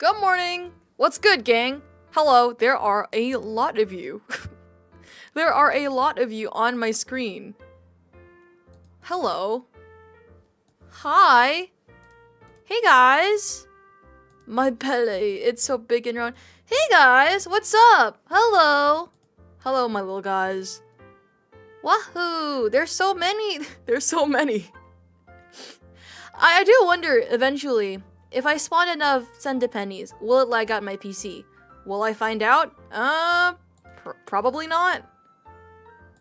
Good morning! What's good, gang? Hello, there are a lot of you. There are a lot of you on my screen. Hello. Hi. Hey guys. My belly, it's so big and round. Hey guys, what's up? Hello. Hello, my little guys. Wahoo! There's so many. There's so many. I do wonder, eventually, if I spawn enough centipennies, will it lag out my PC? Will I find out? Probably not.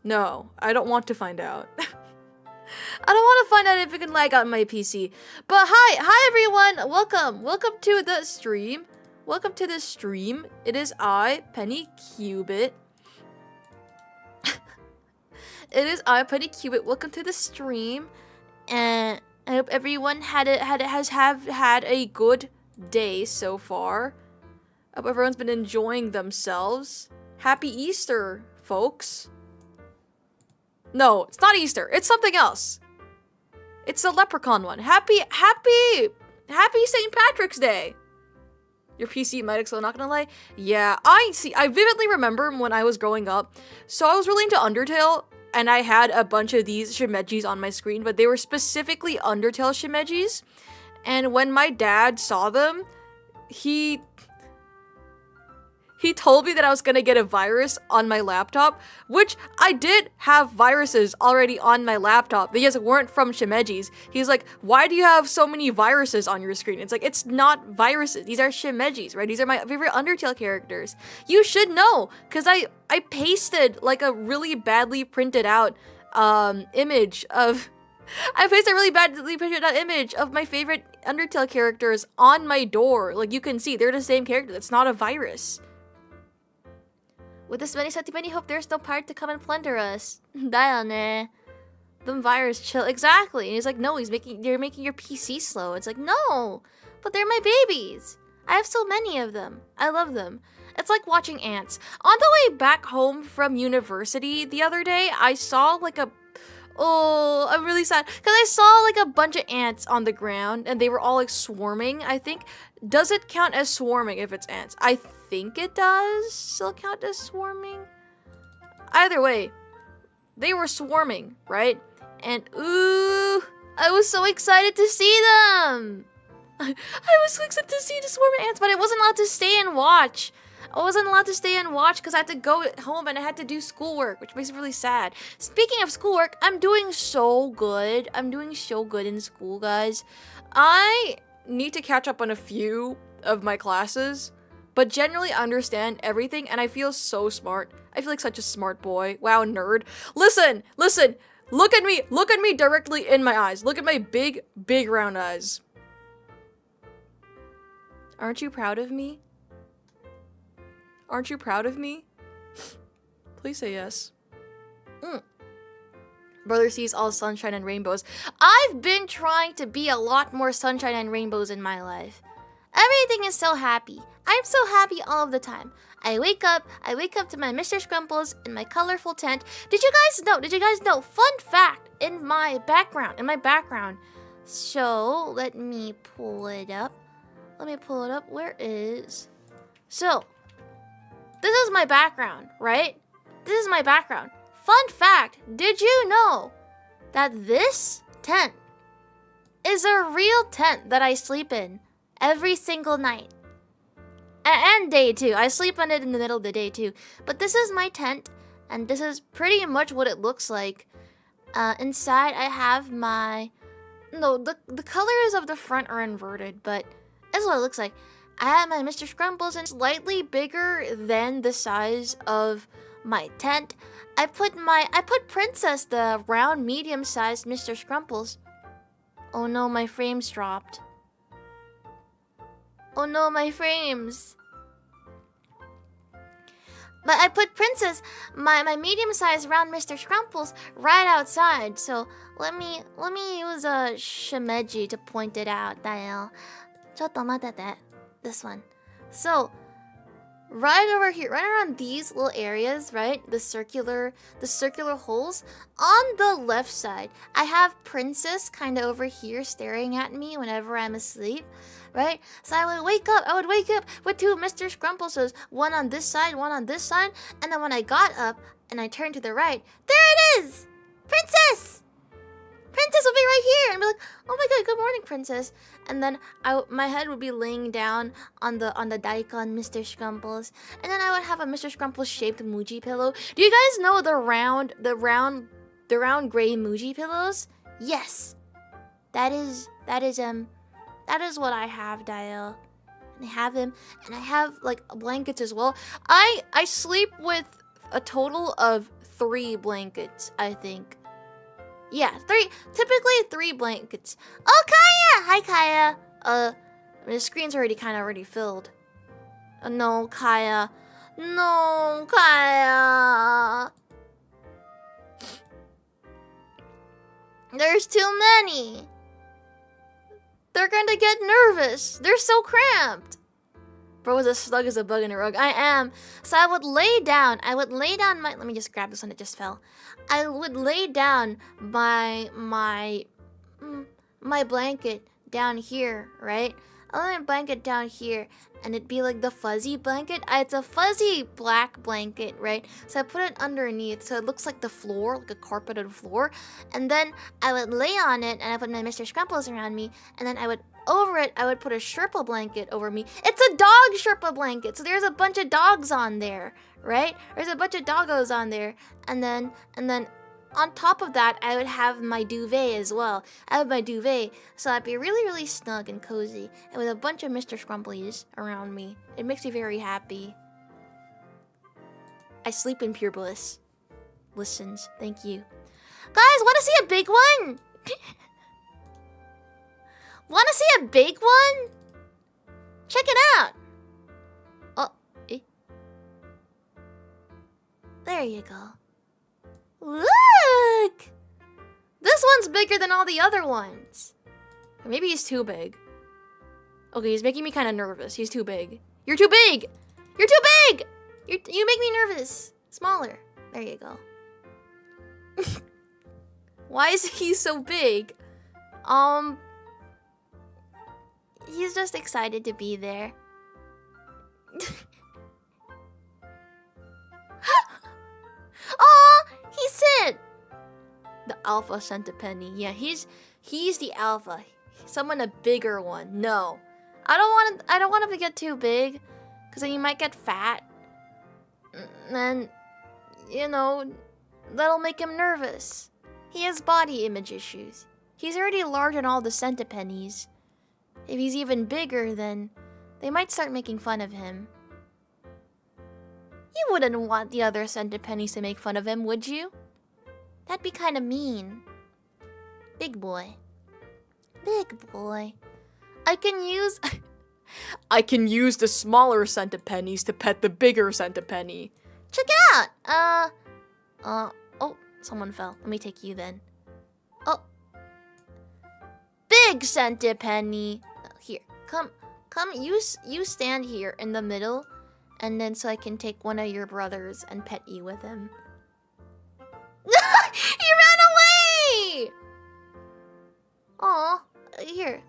No, I don't want to find out. I don't want to find out if it can lag out my PC. But hi everyone! Welcome to the stream. Welcome to the stream. It is I, Peni Qubit. It is I, Peni Qubit. Welcome to the stream, and I hope everyone has had a good day so far. I hope everyone's been enjoying themselves. Happy Easter, folks. No, it's not Easter. It's something else. It's the leprechaun one. Happy St. Patrick's Day. Your PC might explode, not gonna lie. Yeah, I vividly remember when I was growing up. So I was really into Undertale, and I had a bunch of these shimejis on my screen, but they were specifically Undertale shimejis. And when my dad saw them, he told me that I was gonna get a virus on my laptop, which I did have viruses already on my laptop. They just weren't from shimejis. He's like, why do you have so many viruses on your screen? It's like, it's not viruses. These are shimejis, right? These are my favorite Undertale characters. You should know, because I pasted like a really badly printed out image of... I pasted a really badly printed out image of my favorite Undertale characters on my door. Like, you can see, they're the same character. That's not a virus. With this many Satipenny, hope there's no pirate to come and plunder us. Dahil ne. Them virus chill. Exactly. And he's like, no, you're making your PC slow. It's like, no, but they're my babies. I have so many of them. I love them. It's like watching ants. On the way back home from university the other day, I saw like oh, I'm really sad. Because I saw like a bunch of ants on the ground and they were all like swarming, I think. Does it count as swarming if it's ants? I think it does still count as swarming. Either way, they were swarming, right? And ooh, I was so excited to see them. I was so excited to see the swarming ants, but I wasn't allowed to stay and watch. I wasn't allowed to stay and watch because I had to go home and I had to do schoolwork, which makes me really sad. Speaking of schoolwork, I'm doing so good. I'm doing so good in school, guys. I need to catch up on a few of my classes, but generally understand everything, and I feel so smart. I feel like such a smart boy. Wow, nerd. Listen. Look at me directly in my eyes. Look at my big round eyes. Aren't you proud of me? Aren't you proud of me? Please say yes. Brother sees all sunshine and rainbows. I've been trying to be a lot more sunshine and rainbows in my life. Everything is so happy. I'm so happy all of the time. I wake up to my Mr. Scrumples in my colorful tent. Did you guys know? Fun fact, in my background. So, let me pull it up. Where is... So, this is my background, right? This is my background. Fun fact, did you know that this tent is a real tent that I sleep in every single night? And day too. I sleep on it in the middle of the day too. But this is my tent, and this is pretty much what it looks like. Inside I have my... No, the colors of the front are inverted, but that's what it looks like. I have my Mr. Scrumples, and slightly bigger than the size of my tent. I put Princess, the round, medium-sized Mr. Scrumples. Oh no, my frames dropped. Oh no, my frames. But I put Princess, my medium-sized round Mr. Scrumples, right outside. So let me use a shimeji to point it out. Dahil. ちょっと待ってて. This one. So, right over here, right around these little areas, right? The circular holes. On the left side, I have Princess kind of over here staring at me whenever I'm asleep, right? So I would wake up with two Mr. Scrumpleses, one on this side, one on this side, and then when I got up and I turned to the right, there it is! Princess! Princess would be right here and be like, "Oh my god, good morning, Princess." And then my head would be laying down on the daikon, Mr. Scrumples, and then I would have a Mr. Scrumples shaped Muji pillow. Do you guys know the round gray Muji pillows? Yes, that is what I have, Dial. And I have him, and I have like blankets as well. I sleep with a total of 3 blankets, I think. Yeah, typically 3 blankets. Oh, Kaya! Hi, Kaya. The screen's already filled. No, Kaya. No, Kaya. There's too many. They're gonna get nervous. They're so cramped. Bro is as snug as a bug in a rug. I am. So I would lay down my... Let me just grab this one that just fell. I would lay down my blanket down here, right? I'll lay my blanket down here, and it'd be like the fuzzy blanket. It's a fuzzy black blanket, right? So I put it underneath, so it looks like the floor, like a carpeted floor. And then I would lay on it, and I put my Mr. Scrumples around me, and then over it, I would put a Sherpa blanket over me. It's a dog Sherpa blanket, so there's a bunch of dogs on there, right? There's a bunch of doggos on there, and then on top of that, I would have my duvet as well. I have my duvet, so I'd be really, really snug and cozy, and with a bunch of Mr. Scrumplies around me. It makes me very happy. I sleep in pure bliss. Listens, thank you. Guys, want to see a big one? Want to see a big one? Check it out. Oh, there you go. Look! This one's bigger than all the other ones. Maybe he's too big. Okay, he's making me kind of nervous. He's too big. You're too big! You're too big! You make me nervous. Smaller. There you go. Why is he so big? He's just excited to be there. Aw, he sent. The alpha sent a Peni. Yeah, he's the alpha. Someone a bigger one. No, I don't want him to get too big, because then he might get fat, and that'll make him nervous. He has body image issues. He's already large in all the centipennies. If he's even bigger, then they might start making fun of him. You wouldn't want the other centipennies to make fun of him, would you? That'd be kind of mean. Big boy. Big boy. I can use the smaller centipennies to pet the bigger centipenny. Check it out! Oh, someone fell. Let me take you then. Oh. Big centipenny. Here, come, you stand here in the middle, and then so I can take one of your brothers and pet you with him. He ran away! Aw, here.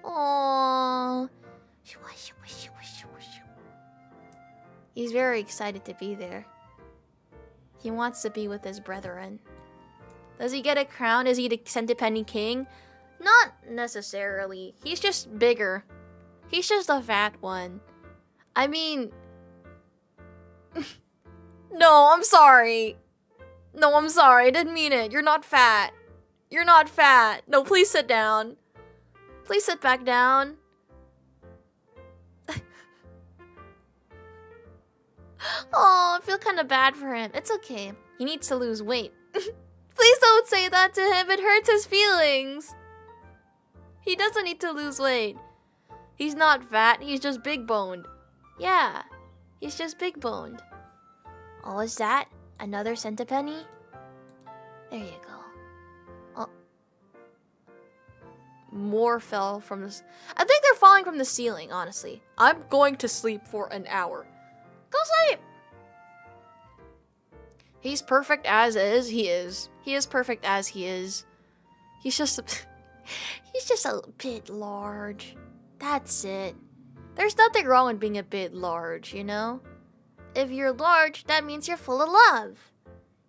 Aw. He's very excited to be there. He wants to be with his brethren. Does he get a crown? Is he the Centipenny King? Not necessarily. He's just bigger. He's just a fat one. I mean... No, I'm sorry. No, I'm sorry. I didn't mean it. You're not fat. You're not fat. No, please sit down. Please sit back down. Oh, I feel kind of bad for him. It's okay. He needs to lose weight. Please don't say that to him. It hurts his feelings. He doesn't need to lose weight. He's not fat. He's just big-boned. Yeah, he's just big-boned. Oh, is that another centipenny? There you go. Oh. more fell from this. I think they're falling from the ceiling, honestly. I'm going to sleep for an hour. Go sleep! He's perfect as is. He is. He is perfect as he is. He's just he's just a bit large. That's it. There's nothing wrong with being a bit large, you know? If you're large, that means you're full of love.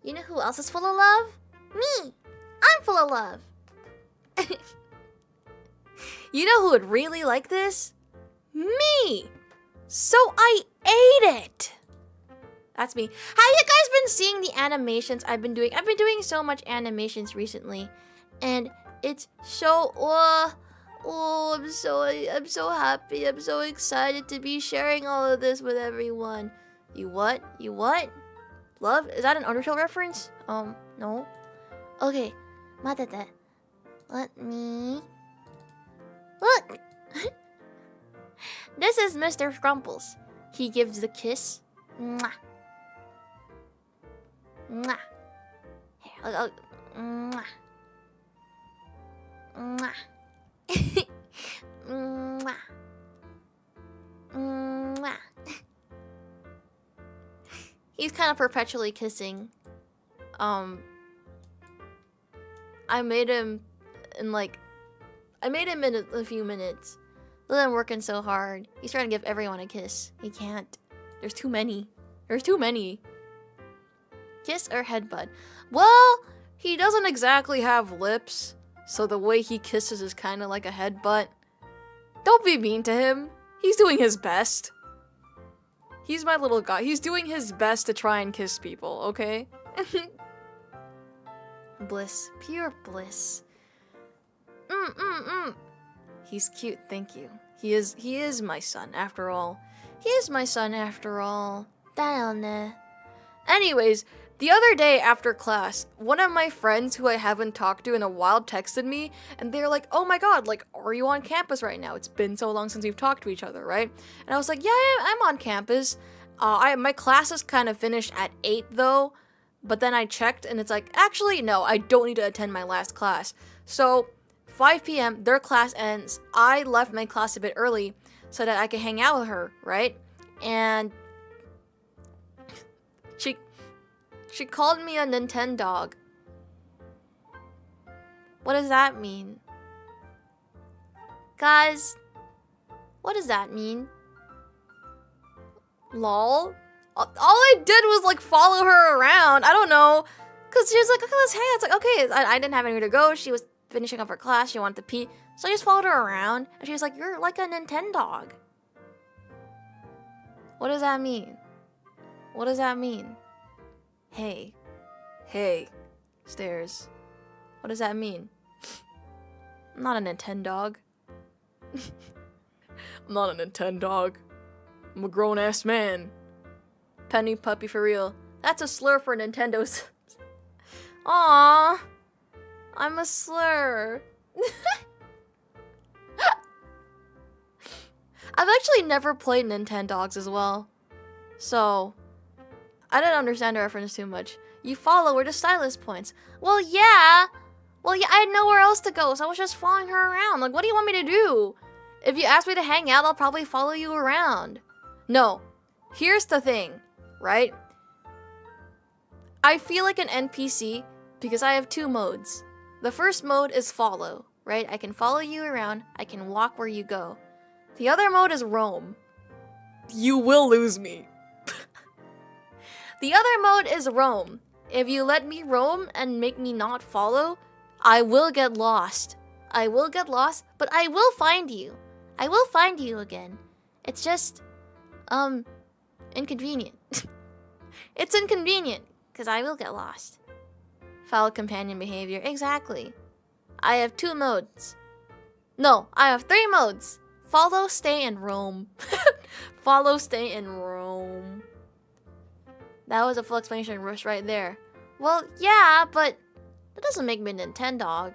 You know who else is full of love? Me! I'm full of love. You know who would really like this? Me! So I ate it! That's me. Have you guys been seeing the animations I've been doing? I've been doing so much animations recently. And it's so... I'm so happy. I'm so excited to be sharing all of this with everyone. You what? You what? Love? Is that an Undertale reference? No. Okay. Matete. Let me... Look! This is Mr. Scrumples. He gives the kiss. Mwah. Mwah. Here, mwah. Mwah. Mwah. Mwah. He's kind of perpetually kissing. I made him in a few minutes. But I'm working so hard. He's trying to give everyone a kiss. He can't. There's too many. There's too many. Kiss or headbutt? Well, he doesn't exactly have lips, so the way he kisses is kind of like a headbutt. Don't be mean to him. He's doing his best. He's my little guy. He's doing his best to try and kiss people, okay? Bliss. Pure bliss. He's cute, thank you. He is my son, after all. He is my son, after all. Anyways, the other day after class, one of my friends who I haven't talked to in a while texted me, and they're like, oh my god, like, are you on campus right now? It's been so long since we've talked to each other, right? And I was like, yeah, I'm on campus. My class is kind of finished at 8 though, but then I checked and it's like, actually, no, I don't need to attend my last class. So, 5 p.m., their class ends. I left my class a bit early so that I could hang out with her, right? And she called me a Nintendo. What does that mean? Guys, what does that mean? Lol? All I did was like follow her around. I don't know. Cause she was like, okay, let's hang out. It's like, okay, I didn't have anywhere to go. She was finishing up her class. She wanted to pee. So I just followed her around. And she was like, you're like a Nintendo. What does that mean? What does that mean? Hey, stairs. What does that mean? I'm not a Nintendo. I'm not a Nintendo. I'm a grown-ass man. Penny puppy for real. That's a slur for Nintendo's. Aww. I'm a slur. I've actually never played Nintendogs as well. So, I didn't understand the reference too much. You follow where the stylus points. Well, yeah, I had nowhere else to go, so I was just following her around. Like, what do you want me to do? If you ask me to hang out, I'll probably follow you around. No, here's the thing, right? I feel like an NPC because I have 2 modes. The first mode is follow, right? I can follow you around, I can walk where you go. The other mode is roam. You will lose me. The other mode is roam. If you let me roam and make me not follow, I will get lost. I will get lost, but I will find you. I will find you again. It's just, inconvenient. It's inconvenient, because I will get lost. Foul companion behavior, exactly. I have 2 modes. No, I have 3 modes. Follow, stay, and roam. Follow, stay, and roam. That was a full explanation rush right there. Well, yeah, but that doesn't make me a Nintendo.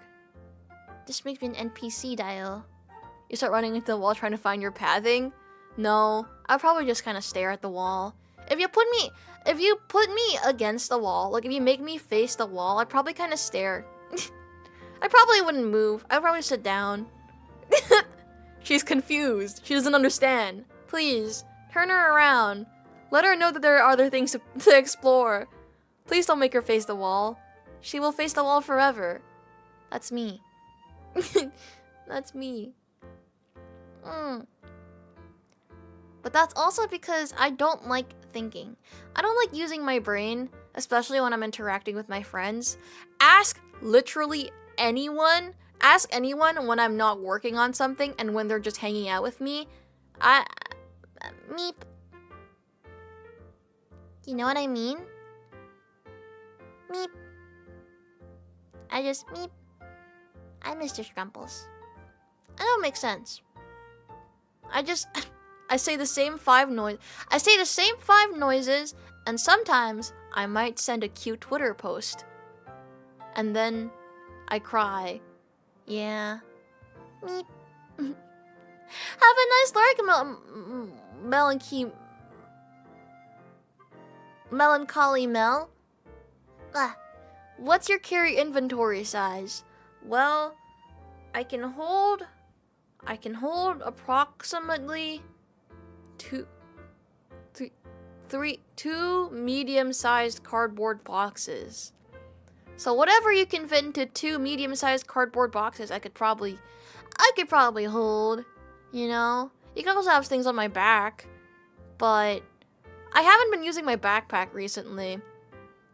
Just makes me an NPC dial. You start running into the wall trying to find your pathing? No, I'll probably just kind of stare at the wall. If you put me against the wall, like if you make me face the wall, I'd probably kind of stare. I probably wouldn't move. I'd probably sit down. She's confused. She doesn't understand. Please, turn her around. Let her know that there are other things to explore. Please don't make her face the wall. She will face the wall forever. That's me. That's me. But that's also because I don't like thinking. I don't like using my brain, especially when I'm interacting with my friends. Ask literally anyone. Ask anyone when I'm not working on something and when they're just hanging out with me. Meep. You know what I mean? Meep. I just meep. I'm Mr. Scrumples. I don't make sense. I say the same 5 noises, and sometimes I might send a cute Twitter post. And then I cry. Yeah. Meep. Have a nice lark, melancholy Mel. What's your carry inventory size? Well, I can hold approximately two medium-sized cardboard boxes. So whatever you can fit into 2 medium-sized cardboard boxes, I could probably hold, you know? You can also have things on my back, but I haven't been using my backpack recently.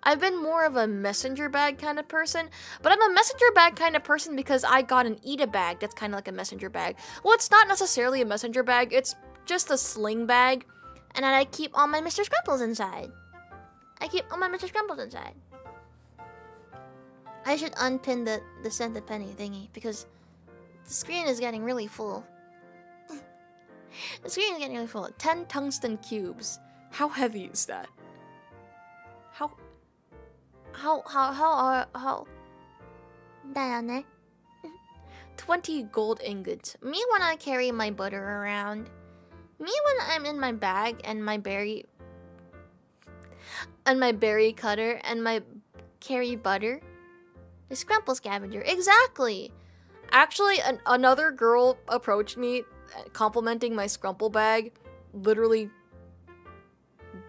I've been more of a messenger bag kind of person, but I'm a messenger bag kind of person because I got an Eda bag that's kind of like a messenger bag. Well, it's not necessarily a messenger bag, it's just a sling bag, and I keep all my Mr. Scrumples inside. I should unpin the scented penny thingy because the screen is getting really full. 10 tungsten cubes. How heavy is that? How? だよね. 20 gold ingots. Me when I carry my butter around. Me when I'm in my bag and my berry cutter and my carry butter. The Scrumple scavenger. Exactly. Actually, another girl approached me complimenting my Scrumple bag literally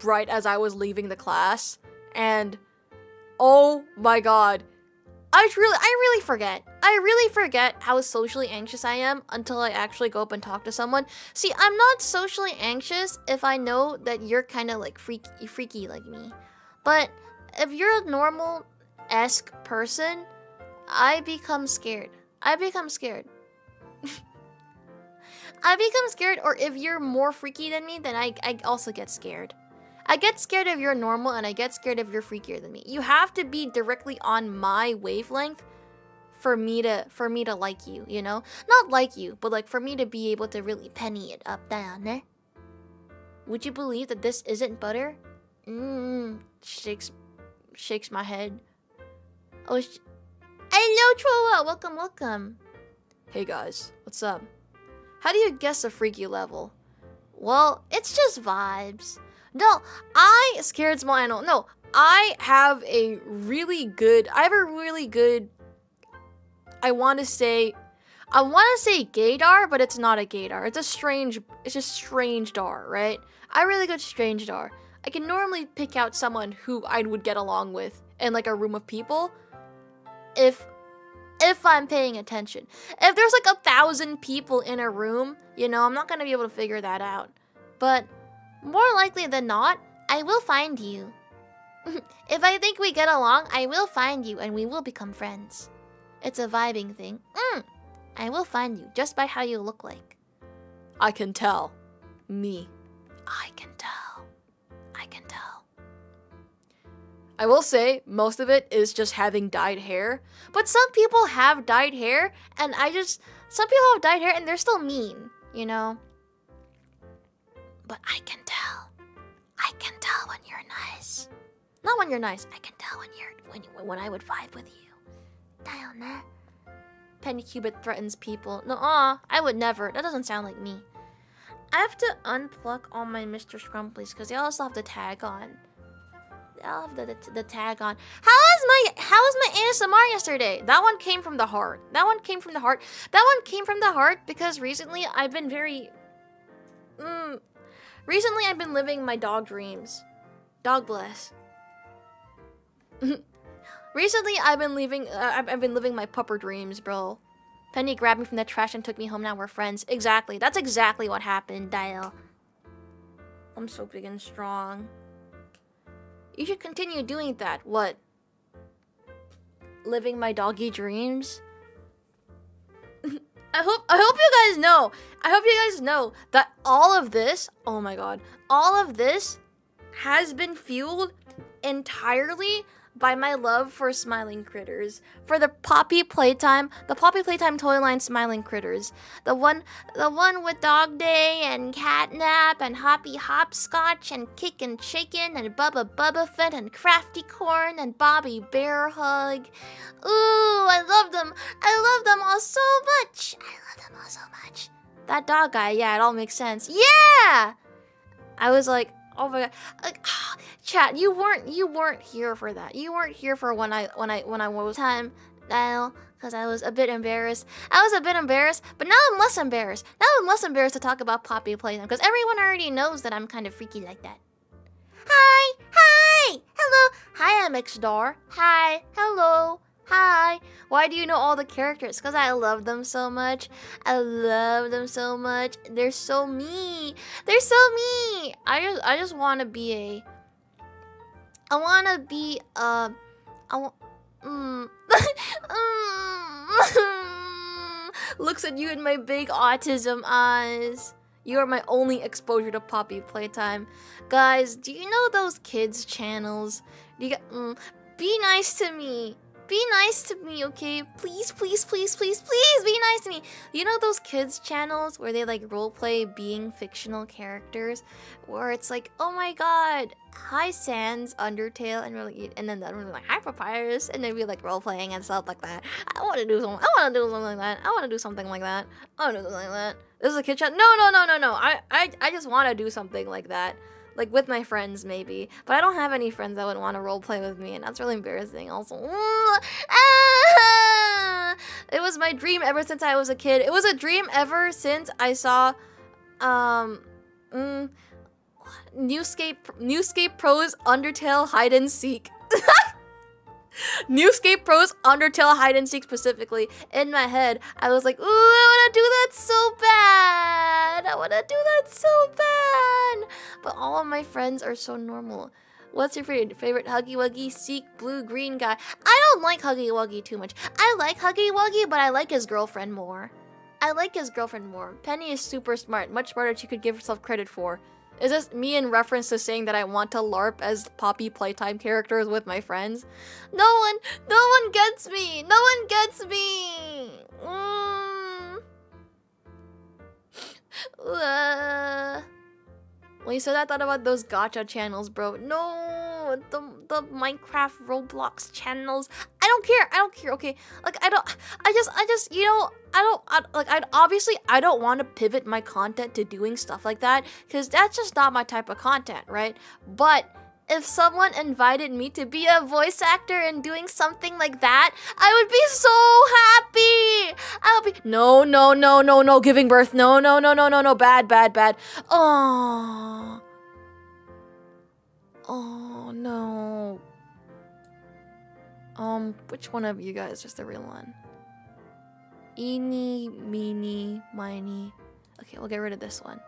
right as I was leaving the class, and oh my god, I really forget how socially anxious I am until I actually go up and talk to someone. See, I'm not socially anxious if I know that you're kind of like freaky like me, but if you're a normal-esque person, I become scared. Or if you're more freaky than me, then I also get scared. I get scared if you're normal, and I get scared if you're freakier than me. You have to be directly on my wavelength for me to like you, you know? Not like you, but like for me to be able to really penny it up down, eh? Would you believe that this isn't butter? Shakes my head. Oh, hello, Troa! Welcome. Hey guys, what's up? How do you guess a freaky level? Well, it's just vibes. No, I scared small animal. No, I have a really good. I want to say gaydar, but it's not a gaydar. It's just strange dar, right? I have a really good strange dar. I can normally pick out someone who I would get along with in like a room of people, if I'm paying attention. If there's like 1,000 people in a room, you know, I'm not gonna be able to figure that out. But more likely than not, I will find you. If I think we get along, I will find you and we will become friends. It's a vibing thing. I will find you just by how you look like. I can tell. I can tell. I will say, most of it is just having dyed hair. But some people have dyed hair, and some people have dyed hair and they're still mean, you know? But I can tell. When you're nice. Not when you're nice. I can tell when I would vibe with you. Peni Qubit threatens people. No, I would never. That doesn't sound like me. I have to unplug all my Mr. Scrumplies because they also have the tag on. I'll have the tag on. How was my ASMR yesterday? That one came from the heart. That one came from the heart. That one came from the heart because recently I've been very recently I've been living my dog dreams. Dog bless. Recently I've been living my pupper dreams, bro. Penny grabbed me from the trash and took me home. Now we're friends. Exactly. That's exactly what happened, Dial. I'm so big and strong. You should continue doing that. What? Living my doggy dreams? I hope you guys know. I hope you guys know that all of this, oh my god, all of this has been fueled entirely by my love for smiling critters. For the Poppy Playtime toy line smiling critters. The one with Dog Day and Catnap and Hoppy Hopscotch and Kick and Chicken and Bubba Fett and Crafty Corn and Bobby Bear Hug. Ooh, I love them. I love them all so much. That dog guy, yeah, it all makes sense. Yeah! I was like, oh my god, like, chat, you weren't here for that. You weren't here for when I was time, Dial, because I was a bit embarrassed. But now I'm less embarrassed. Now I'm less embarrassed to talk about Poppy Playtime because everyone already knows that I'm kind of freaky like that. Hi, hello, hi, MXDAR. Hi, hello. Hi. Why do you know all the characters? Because I love them so much. They're so me. I just want to be looks at you in my big autism eyes. You are my only exposure to Poppy Playtime. Guys, do you know those kids channels? Do you be nice to me. Be nice to me, okay? Please be nice to me. You know those kids channels where they like roleplay being fictional characters? Where it's like, oh my god, hi Sans, Undertale, and then the other one's like, hi Papyrus, and they'd be like roleplaying and stuff like that. I want to do something like that. This is a kid chat? No. I just want to do something like that. Like with my friends, maybe. But I don't have any friends that would want to roleplay with me, and that's really embarrassing also. It was my dream ever since I was a kid. It was a dream ever since I saw Newscape Pro's Undertale Hide and Seek. Newscape Pro's Undertale Hide and Seek specifically. In my head, I was like, ooh, I want to do that so bad. But all of my friends are so normal. What's your favorite Huggy Wuggy, Seek, Blue, Green guy? I don't like Huggy Wuggy too much. I like Huggy Wuggy, but I like his girlfriend more. Penny is super smart, much smarter than she could give herself credit for. Is this me in reference to saying that I want to LARP as Poppy Playtime characters with my friends? No one gets me. When you said that, I thought about those gacha channels, bro. No, the Minecraft Roblox channels. I don't care. Okay, like I don't want to pivot my content to doing stuff like that because that's just not my type of content, right? But if someone invited me to be a voice actor and doing something like that, I would be so happy. I would be no, giving birth. No, bad. Oh no. Which one of you guys is the real one? Eeny, meeny, miny. Okay, we'll get rid of this one.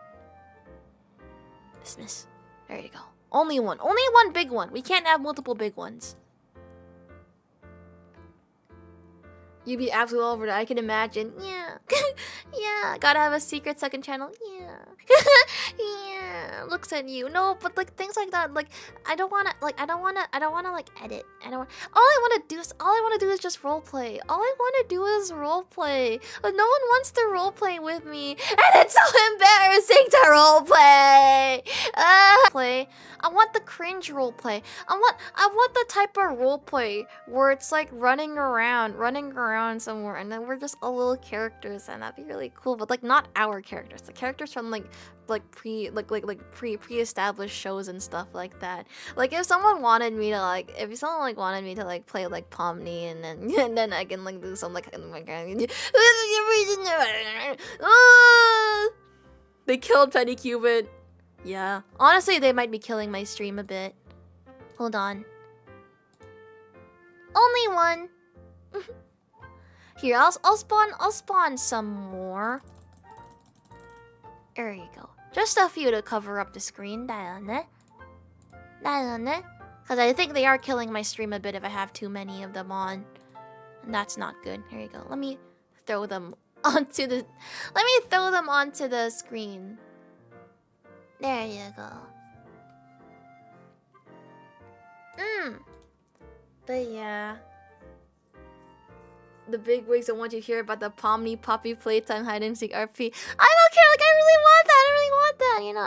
Dismiss. There you go. Only one big one. We can't have multiple big ones. You'd be absolutely all over that. I can imagine. Yeah. Yeah. Gotta have a secret second channel. Yeah. Yeah. Looks at you. No, but like things like that. Like I don't wanna like edit. All I wanna do is just roleplay. But no one wants to roleplay with me. And it's so embarrassing to roleplay. I want the cringe roleplay. I want the type of roleplay where it's like running around around somewhere, and then we're just all little characters, and that'd be really cool. But like not our characters, the characters from pre-established shows and stuff like that. Like if someone wanted me to play like Pomni, and then and then I can like do some like They killed Peni Qubit. Yeah. Honestly, they might be killing my stream a bit. Hold on. Only one. Here, I'll spawn some more. There you go. Just a few to cover up the screen. Because I think they are killing my stream a bit if I have too many of them on. And that's not good. Here you go. Let me throw them onto the screen. There you go. But yeah. The big wigs don't want you to hear about the Pomni Poppy Playtime Hide and Seek RP. I don't care. Like I really want that. You know,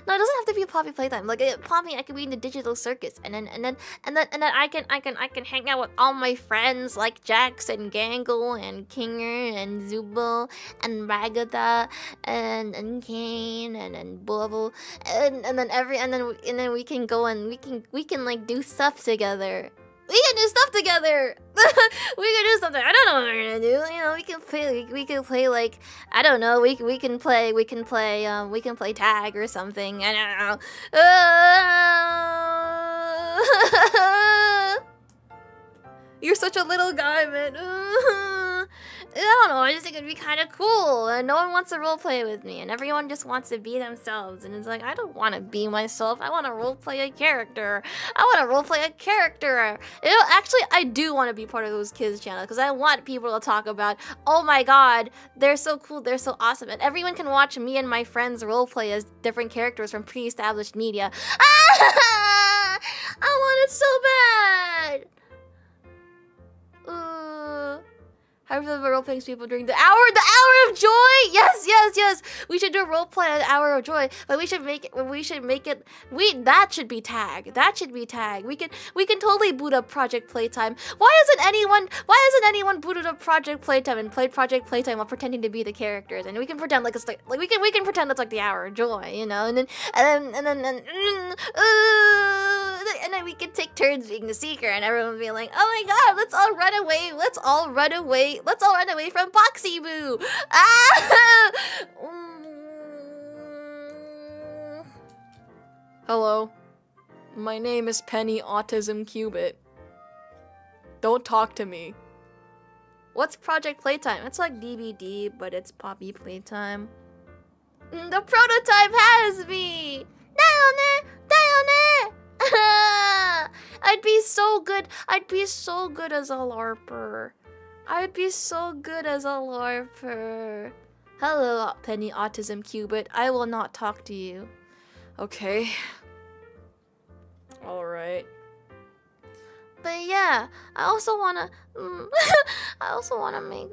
no, it doesn't have to be Poppy Playtime. Like Poppy, I could be in the digital circus, and then I can hang out with all my friends like Jax and Gangle and Kinger and Zubul and Ragatha and Kane and Bubble and then we can go and we can like do stuff together. We can do stuff together. We can do something. I don't know what we're gonna do. You know, we can play like I don't know. We can play tag or something. I don't know. You're such a little guy, man. I don't know, I just think it'd be kind of cool, and no one wants to roleplay with me, and everyone just wants to be themselves, and it's like, I don't want to be myself, I want to roleplay a character. You know, actually, I do want to be part of those kids' channel, because I want people to talk about, oh my god, they're so cool, they're so awesome, and everyone can watch me and my friends roleplay as different characters from pre-established media. I want it so bad! How do you feel about role-playing people during the hour of joy? Yes. We should do a role-play at the hour of joy, but that should be tag. We can totally boot up Project Playtime. Why hasn't anyone booted up Project Playtime and played Project Playtime while pretending to be the characters? And we can pretend like it's like we can pretend it's like the hour of joy, you know? And then we can take turns being the seeker, and everyone will be like, oh my god, let's all run away from Boxy Boo. Hello. My name is Peni Autism Qubit. Don't talk to me. What's Project Playtime? It's like DBD, but it's Poppy Playtime. The prototype has me! I'd be so good as a LARPer. Hello, Peni Autism Qubit. I will not talk to you. Okay. Alright. But yeah, I also wanna make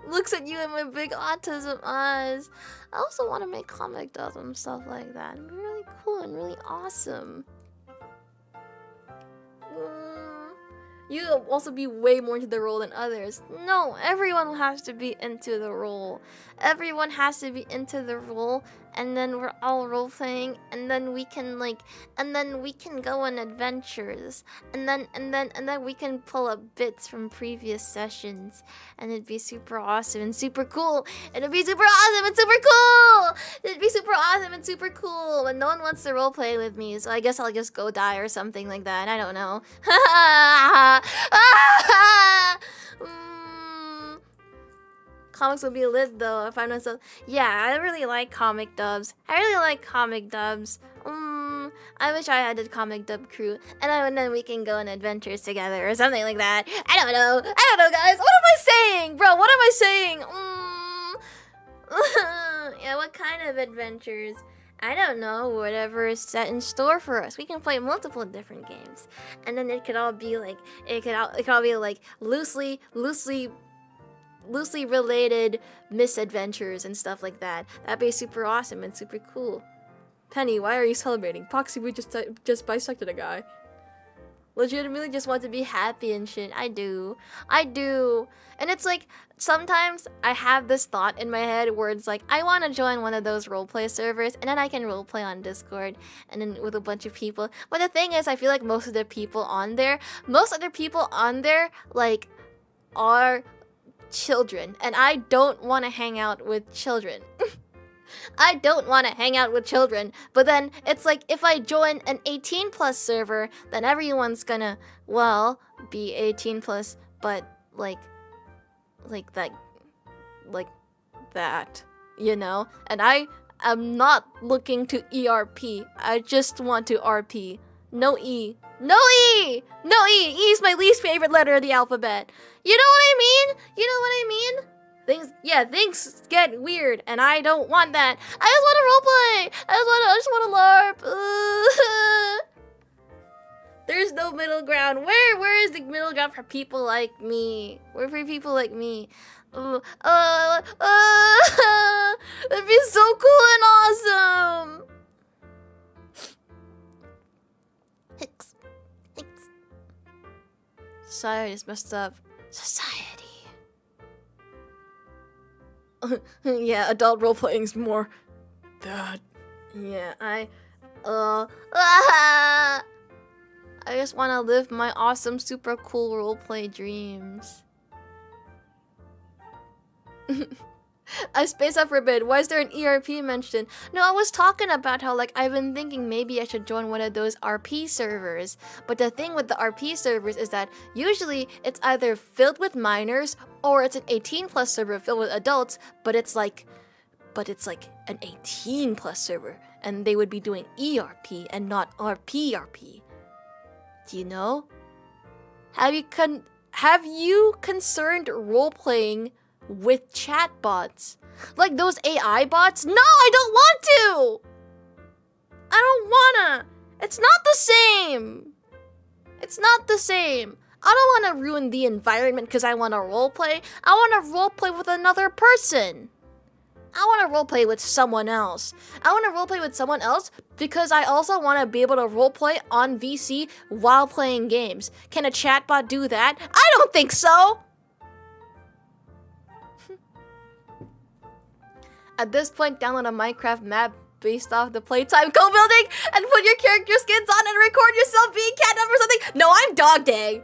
looks at you in my big autism eyes. I also want to make comic dubs and stuff like that. It'd be really cool and really awesome. You'll also be way more into the role than others. No, everyone has to be into the role. And then we're all role playing, and then we can go on adventures, and then we can pull up bits from previous sessions, and it'd be super awesome and super cool. But no one wants to role play with me, so I guess I'll just go die or something like that. I don't know. Comics will be lit though if I'm not so. Yeah, I really like comic dubs. I wish I had a comic dub crew, and then we can go on adventures together or something like that. I don't know, guys. What am I saying, bro? What am I saying? Yeah, what kind of adventures? I don't know. Whatever is set in store for us. We can play multiple different games, and then it could all be like loosely related misadventures and stuff like that. That'd be super awesome and super cool. Peni, why are you celebrating? Poxy, we just bisected a guy. legitimately just want to be happy and shit. I do. And it's like, sometimes I have this thought in my head where it's like, I want to join one of those roleplay servers, and then I can roleplay on Discord, and then with a bunch of people. But the thing is, I feel like most of the people on there, like, are children, and I don't want to hang out with children. I don't want to hang out with children. But then it's like, if I join an 18 plus server, then everyone's gonna, well, be 18 plus, but like that, you know? And I am not looking to ERP. I just want to RP. No E. No E! No E! E is my least favorite letter of the alphabet. You know what I mean? Things get weird, and I don't want that. I just want to roleplay. I just want to LARP. There's no middle ground. Where is the middle ground for people like me? Where for people like me? That'd be so cool and awesome. Hicks. Society is messed up. Society. Yeah, adult role-playing's more that. Yeah, I just want to live my awesome, super cool roleplay dreams. A space up for a bit. Why is there an ERP mentioned? No, I was talking about how, like, I've been thinking maybe I should join one of those RP servers. But the thing with the RP servers is that usually it's either filled with minors or it's an 18 plus server filled with adults, but it's like an 18 plus server, and they would be doing ERP and not RPRP. Do you know? Have you concerned role-playing with chatbots? Like those AI bots? No, I don't want to! I don't wanna! It's not the same! I don't wanna ruin the environment because I wanna roleplay. I wanna roleplay with another person. I want to roleplay with someone else. Because I also want to be able to roleplay on VC while playing games. Can a chatbot do that? I don't think so! At this point, download a Minecraft map based off the playtime co-building and put your character skins on and record yourself being catnap or something. No, I'm dog day.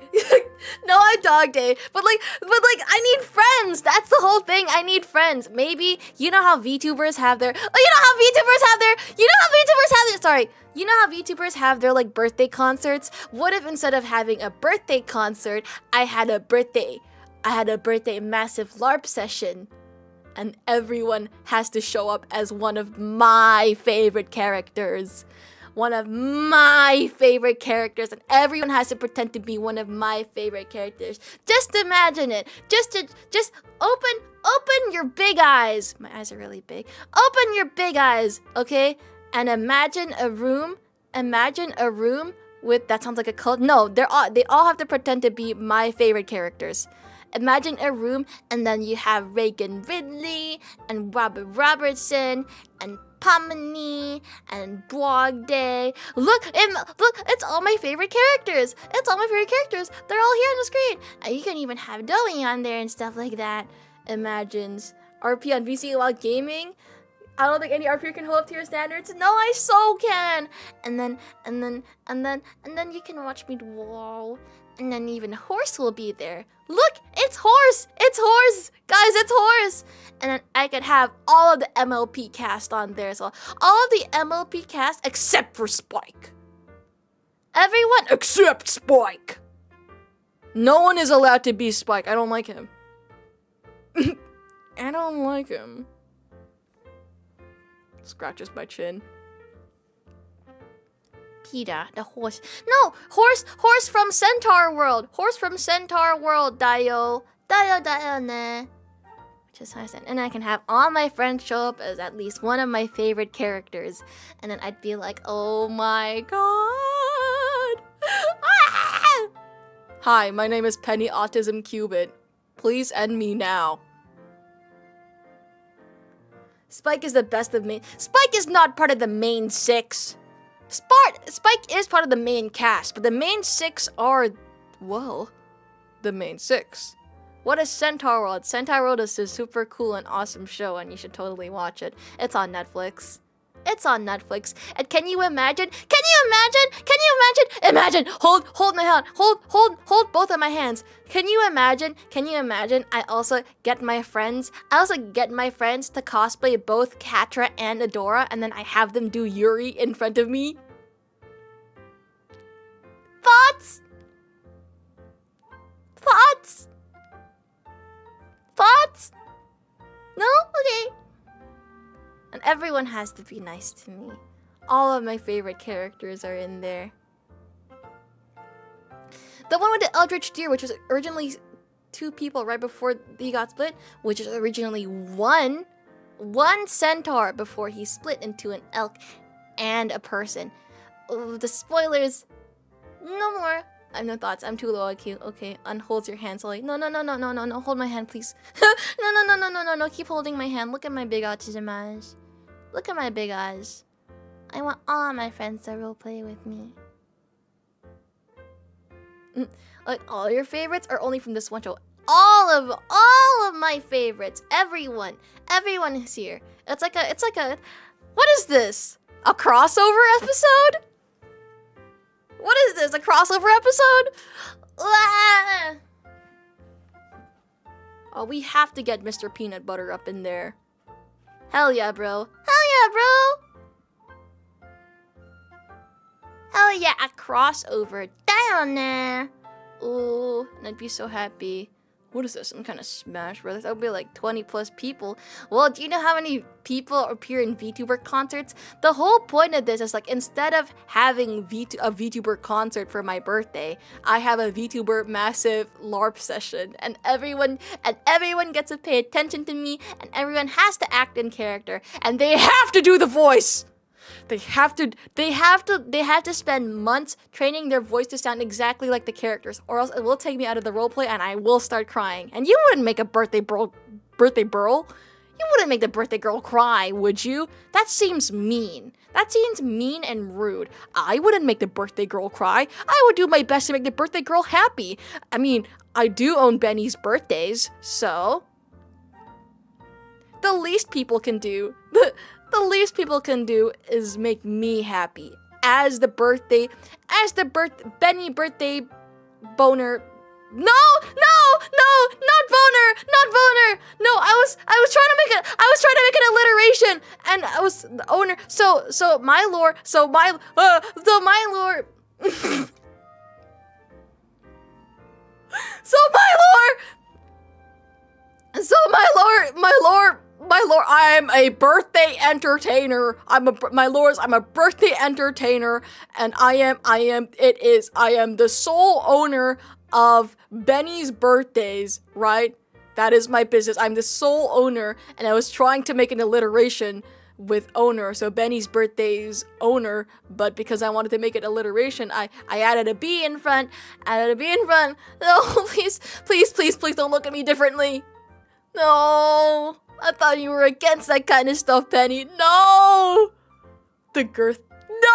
But I need friends. That's the whole thing. I need friends. Maybe, you know how VTubers have their, VTubers have their like birthday concerts? What if instead of having a birthday concert, I had a birthday massive LARP session? And everyone has to show up as one of my favorite characters. And everyone has to pretend to be one of my favorite characters. Just imagine it. Just open your big eyes. My eyes are really big. Open your big eyes, okay? And imagine a room with, that sounds like a cult. No, they all have to pretend to be my favorite characters. Imagine a room, and then you have Reagan Ridley, and Robert Robertson, and Peni, and Brogday. Look, it's all my favorite characters. They're all here on the screen. And you can even have Doey on there and stuff like that. Imagines RP on VC while gaming. I don't think any RP can hold up to your standards. No, I so can. And then you can watch me wall. And then even Horse will be there. Look, it's Horse! Guys, it's Horse! And then I could have all of the MLP cast on there as well. All of the MLP cast except for Spike. Everyone except Spike. No one is allowed to be Spike. I don't like him. Scratches my chin. Peter, the horse. No, horse from Centaur World. Dio ne. Which is nice. And I can have all my friends show up as at least one of my favorite characters. And then I'd be like, oh my god. Ah! Hi, my name is Peni Autism Qubit. Please end me now. Spike is the best of main. Spike is not part of the main 6. Spike is part of the main cast, but the main 6 are, well, the main 6. What is Centaur World? Centaur World is a super cool and awesome show, and you should totally watch it. It's on Netflix. It's on Netflix. And can you imagine? Imagine! Hold my hand. Hold both of my hands. Can you imagine? I also get my friends to cosplay both Catra and Adora, and then I have them do Yuri in front of me. Thoughts? No? Okay. And everyone has to be nice to me. All of my favorite characters are in there. The one with the Eldritch Deer, which was originally 2 people right before he got split, which is originally one centaur before he split into an elk and a person. Oh, the spoilers. No more. I have no thoughts. I'm too low IQ. Okay, unholds your hand slowly. No. Hold my hand, please. No. Keep holding my hand. Look at my big autism eyes. Look at my big eyes. I want all my friends to roleplay with me. Like, all your favorites are only from this one show. All of my favorites. Everyone is here. It's like a. What is this? A crossover episode? What is this? A crossover episode? Ah! Oh, we have to get Mr. Peanut Butter up in there. Hell yeah, bro. Hell yeah, a crossover down there. Ooh, and I'd be so happy. What is this? Some kind of Smash Brothers? That would be like 20 plus people. Well, do you know how many people appear in VTuber concerts? The whole point of this is like, instead of having a VTuber concert for my birthday, I have a VTuber massive LARP session, and everyone gets to pay attention to me, and everyone has to act in character, and they have to do the voice. They have to spend months training their voice to sound exactly like the characters, or else it will take me out of the roleplay and I will start crying. And you wouldn't make a birthday girl. You wouldn't make the birthday girl cry, would you? That seems mean. That seems mean and rude. I wouldn't make the birthday girl cry. I would do my best to make the birthday girl happy. I mean, I do own Benny's birthdays, so the least people can do. The least people can do is make me happy as the Benny birthday boner. No, not boner. No, I was trying to make an alliteration, and I was the owner. So my lore. I am a birthday entertainer. I'm a birthday entertainer, and I am the sole owner of Benny's birthdays, right? That is my business. I'm the sole owner, and I was trying to make an alliteration with owner, so Benny's birthday's owner, but because I wanted to make it alliteration, I added a B in front. No, please don't look at me differently. No, I thought you were against that kind of stuff, Penny. No! The girth. No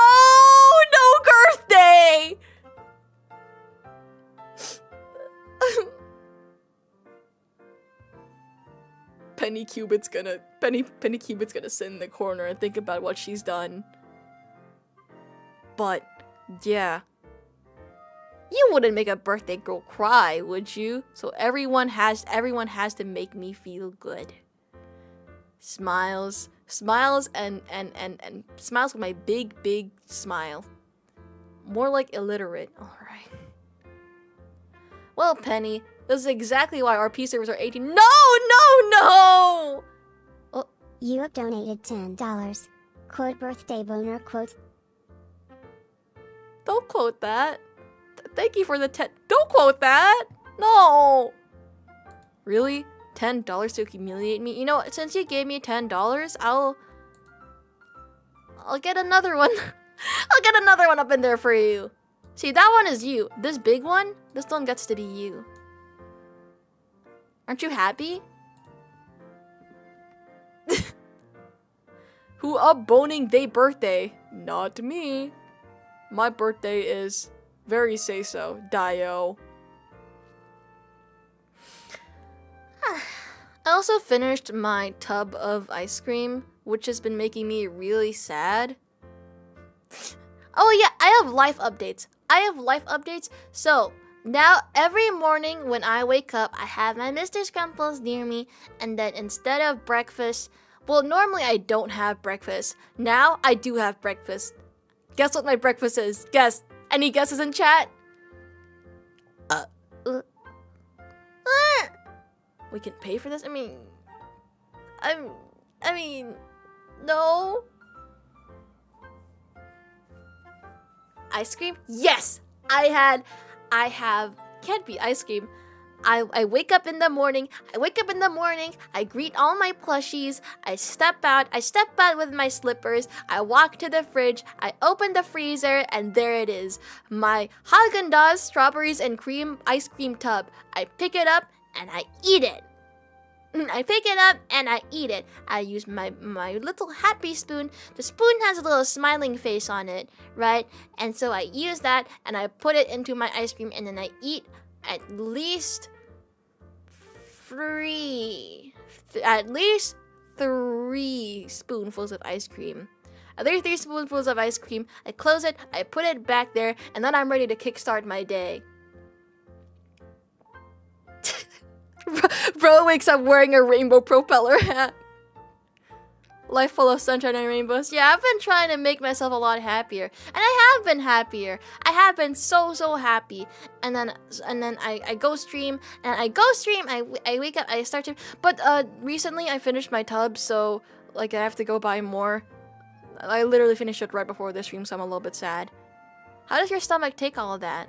girth day! Penny Qubit's gonna sit in the corner and think about what she's done. But, yeah. You wouldn't make a birthday girl cry, would you? So everyone has to make me feel good. Smiles and smiles with my big smile. More like illiterate. All right. Well, Penny, this is exactly why RP servers are 18. No! Oh. You have donated $10. Quote birthday boner quote. Don't quote that. Thank you for the Don't quote that! No! Really? $10 to humiliate me? You know, since you gave me $10, I'll get another one. I'll get another one up in there for you. See, that one is you. This big one, this one gets to be you. Aren't you happy? Who up boning day birthday? Not me. My birthday is very say-so. Dio. I also finished my tub of ice cream, which has been making me really sad. Oh yeah, I have life updates. So, now every morning when I wake up, I have my Mr. Scrumples near me, and then instead of breakfast, well, normally I don't have breakfast. Now I do have breakfast. Guess what my breakfast is? Guess. Any guesses in chat? We can pay for this? I mean, no. Ice cream? Yes! I have, can't be ice cream. I wake up in the morning, I greet all my plushies, I step out with my slippers, I walk to the fridge, I open the freezer, and there it is. My Haagen-Dazs strawberries and cream ice cream tub. I pick it up and I eat it. I use my little happy spoon. The spoon has a little smiling face on it, right? And so I use that and I put it into my ice cream, and then I eat at least three spoonfuls of ice cream. Three spoonfuls of ice cream. I close it, I put it back there, and then I'm ready to kickstart my day. Bro wakes up wearing a rainbow propeller hat. Life full of sunshine and rainbows. Yeah, I've been trying to make myself a lot happier, and I have been happier. I have been so happy. And then I go stream, I wake up, I start to. But recently I finished my tub, so like I have to go buy more. I literally finished it right before the stream, so I'm a little bit sad. How does your stomach take all of that?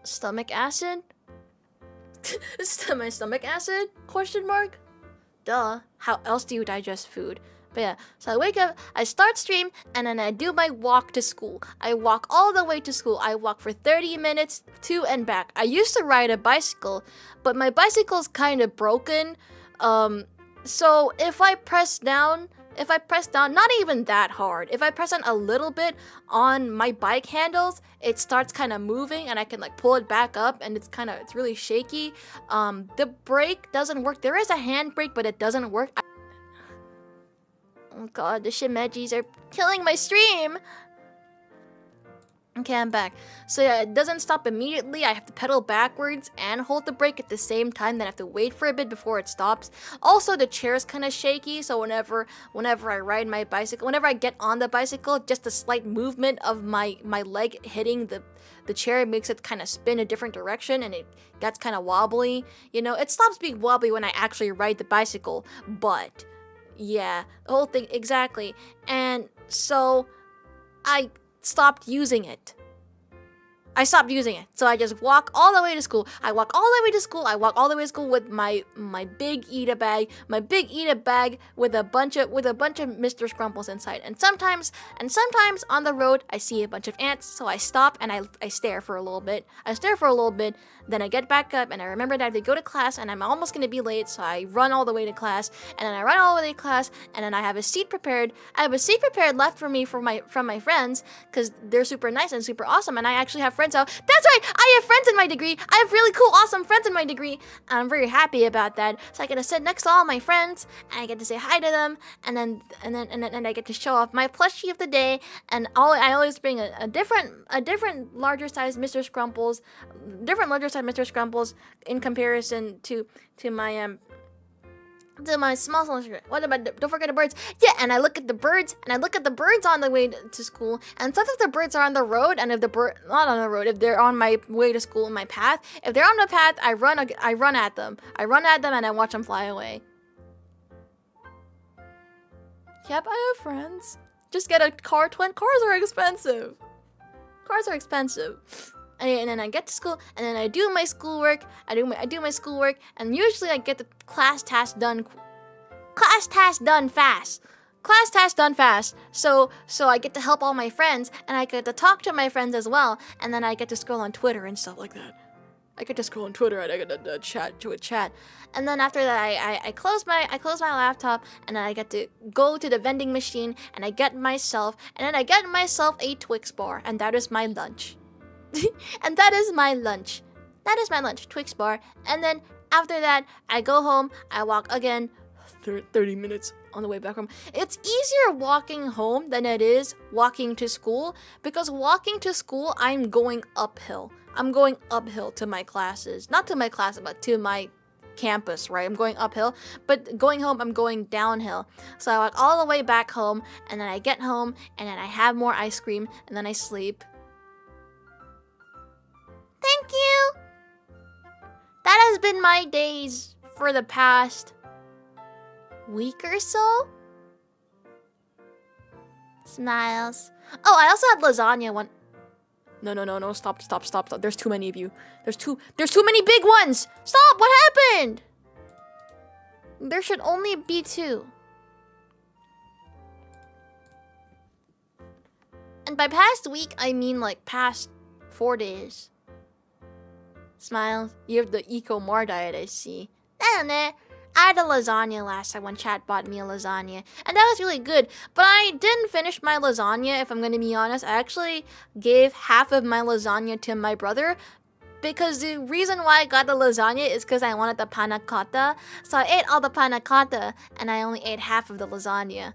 Stomach acid? My stomach acid? Question mark? Duh. How else do you digest food? But yeah, so I wake up, I start stream, and then I do my walk to school. I walk all the way to school. I walk for 30 minutes to and back. I used to ride a bicycle, but my bicycle's kind of broken. So if I press down, not even that hard, if I press down a little bit on my bike handles, it starts kind of moving and I can like pull it back up, and it's really shaky. The brake doesn't work. There is a hand brake, but it doesn't work. Oh god, the shimejis are killing my stream. Okay, I'm back. So yeah, it doesn't stop immediately. I have to pedal backwards and hold the brake at the same time. Then I have to wait for a bit before it stops. Also, the chair is kind of shaky, so whenever I ride my bicycle, whenever I get on the bicycle, just a slight movement of my leg hitting the chair makes it kind of spin a different direction, and it gets kind of wobbly. You know, it stops being wobbly when I actually ride the bicycle, but yeah, the whole thing, exactly. And so I stopped using it. So I just walk all the way to school. I walk all the way to school with my big eat a bag, with a bunch of Mr. Scrumples inside. And sometimes on the road I see a bunch of ants, so I stop and I stare for a little bit. Then I get back up and I remember that I have to go to class and I'm almost gonna be late, so I run all the way to class, and then I have a seat prepared. I have a seat prepared left for me from my friends, because they're super nice and super awesome, and I actually have friends out. That's right, I have friends in my degree. I have really cool, awesome friends in my degree, and I'm very happy about that. So I get to sit next to all my friends and I get to say hi to them, and then I get to show off my plushie of the day, and I always bring a different larger size Mr. Scrumples, Mr. Scrumples in comparison to my small. What about, don't forget the birds. Yeah, and I look at the birds on the way to school, and sometimes the birds are on the road, and if if they're on my way to school in my path, if they're on the path, I run at them and I watch them fly away. Yep, I have friends. Just get a car. Cars are expensive. And then I get to school, and then I do my schoolwork. I do my schoolwork, and usually I get the class task done fast. So I get to help all my friends, and I get to talk to my friends as well, and then I get to scroll on Twitter and stuff like that. I could just go on Twitter and I could chat to a chat. And then after that, I close my laptop, and then I get to go to the vending machine, and I get myself a Twix bar, and that is my lunch. And that is my lunch. That is my lunch, Twix bar. And then after that, I go home, I walk again 30 minutes on the way back home. It's easier walking home than it is walking to school, because walking to school, I'm going uphill. I'm going uphill to my classes. Not to my classes, but to my campus, right? I'm going uphill. But going home, I'm going downhill. So I walk all the way back home, and then I get home, and then I have more ice cream, and then I sleep. Thank you! That has been my days for the past week or so. Smiles. Oh, I also had lasagna one. No, stop. There's too many of you. There's too many big ones. Stop, what happened? There should only be 2. And by past week, I mean like past 4 days. Smiles. You have the Eco-Mar diet, I see. I don't know. I had a lasagna last time when chat bought me a lasagna, and that was really good. But I didn't finish my lasagna, if I'm gonna be honest. I actually gave half of my lasagna to my brother, because the reason why I got the lasagna is because I wanted the panna cotta. So I ate all the panna cotta, and I only ate half of the lasagna.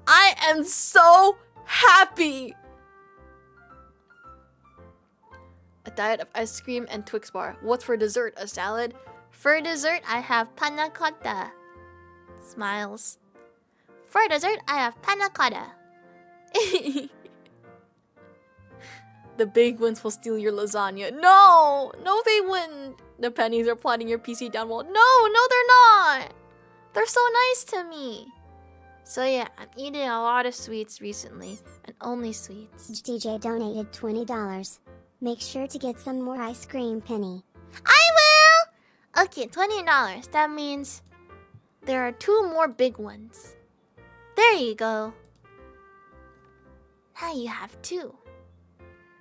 I am so happy! A diet of ice cream and Twix bar. What's for dessert? A salad? For dessert, I have panna cotta. Smiles. For dessert, I have panna cotta. The big ones will steal your lasagna. No, they wouldn't. The pennies are plotting your PC downwall. No, they're not. They're so nice to me. So yeah, I'm eating a lot of sweets recently, and only sweets. DJ donated $20. Make sure to get some more ice cream, Penny. I will! Okay, $20. That means there are 2 more big ones. There you go. Now you have 2.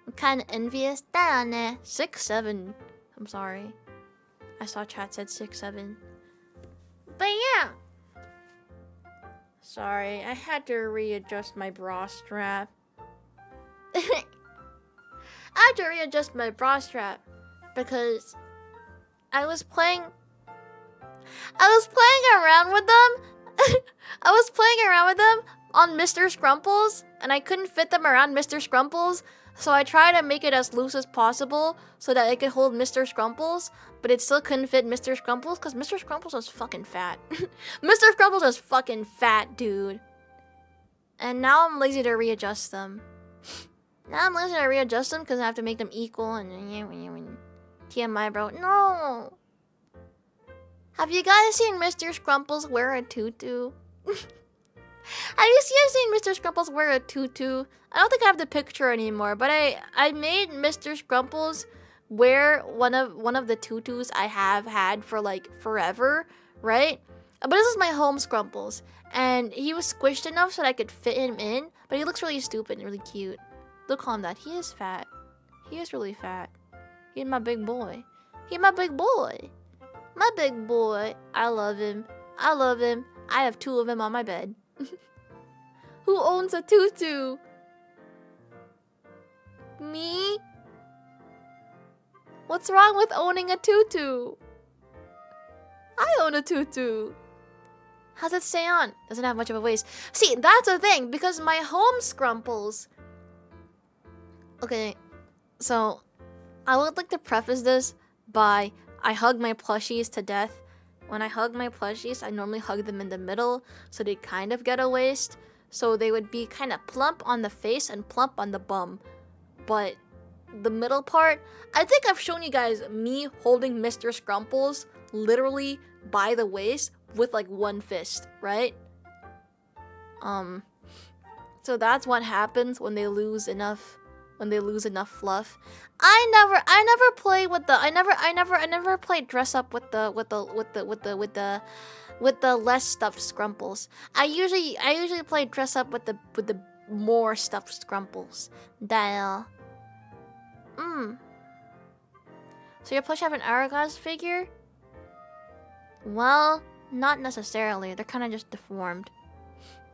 I'm kind of envious. Down there. 6, 7. I'm sorry. I saw chat said 6, 7. But yeah. Sorry, I had to readjust my bra strap. I had to readjust my bra strap because I was playing around with them. I was playing around with them on Mr. Scrumples, and I couldn't fit them around Mr. Scrumples, so I tried to make it as loose as possible so that it could hold Mr. Scrumples, but it still couldn't fit Mr. Scrumples because Mr. Scrumples was fucking fat. Mr. Scrumples was fucking fat, dude. And now I'm lazy to readjust them. Now I'm lazy to readjust them because I have to make them equal and TMI, bro. No! Have you guys seen Mr. Scrumples wear a tutu? Have you seen Mr. Scrumples wear a tutu? I don't think I have the picture anymore, but I made Mr. Scrumples wear one of the tutus I have had for like forever, right? But this is my home Scrumples, and he was squished enough so that I could fit him in, but he looks really stupid and really cute. Don't call him that. He is fat. He is really fat. He's my big boy. He's my big boy. My big boy. I love him. I love him. I have 2 of him on my bed. Who owns a tutu? Me? What's wrong with owning a tutu? I own a tutu. How's it stay on? Doesn't have much of a waist. See, that's the thing, because my home Scrumples... Okay, so I would like to preface this by I hug my plushies to death. When I hug my plushies, I normally hug them in the middle, so they kind of get a waist. So they would be kind of plump on the face and plump on the bum. But the middle part, I think I've shown you guys me holding Mr. Scrumples literally by the waist with like one fist, right? So that's what happens when they lose enough fluff. I never play with the I never played dress up with the less stuffed Scrumples. I usually play dress up with the more stuffed Scrumples. Dial. So your plushie have an hourglass figure? Well, not necessarily. They're kind of just deformed.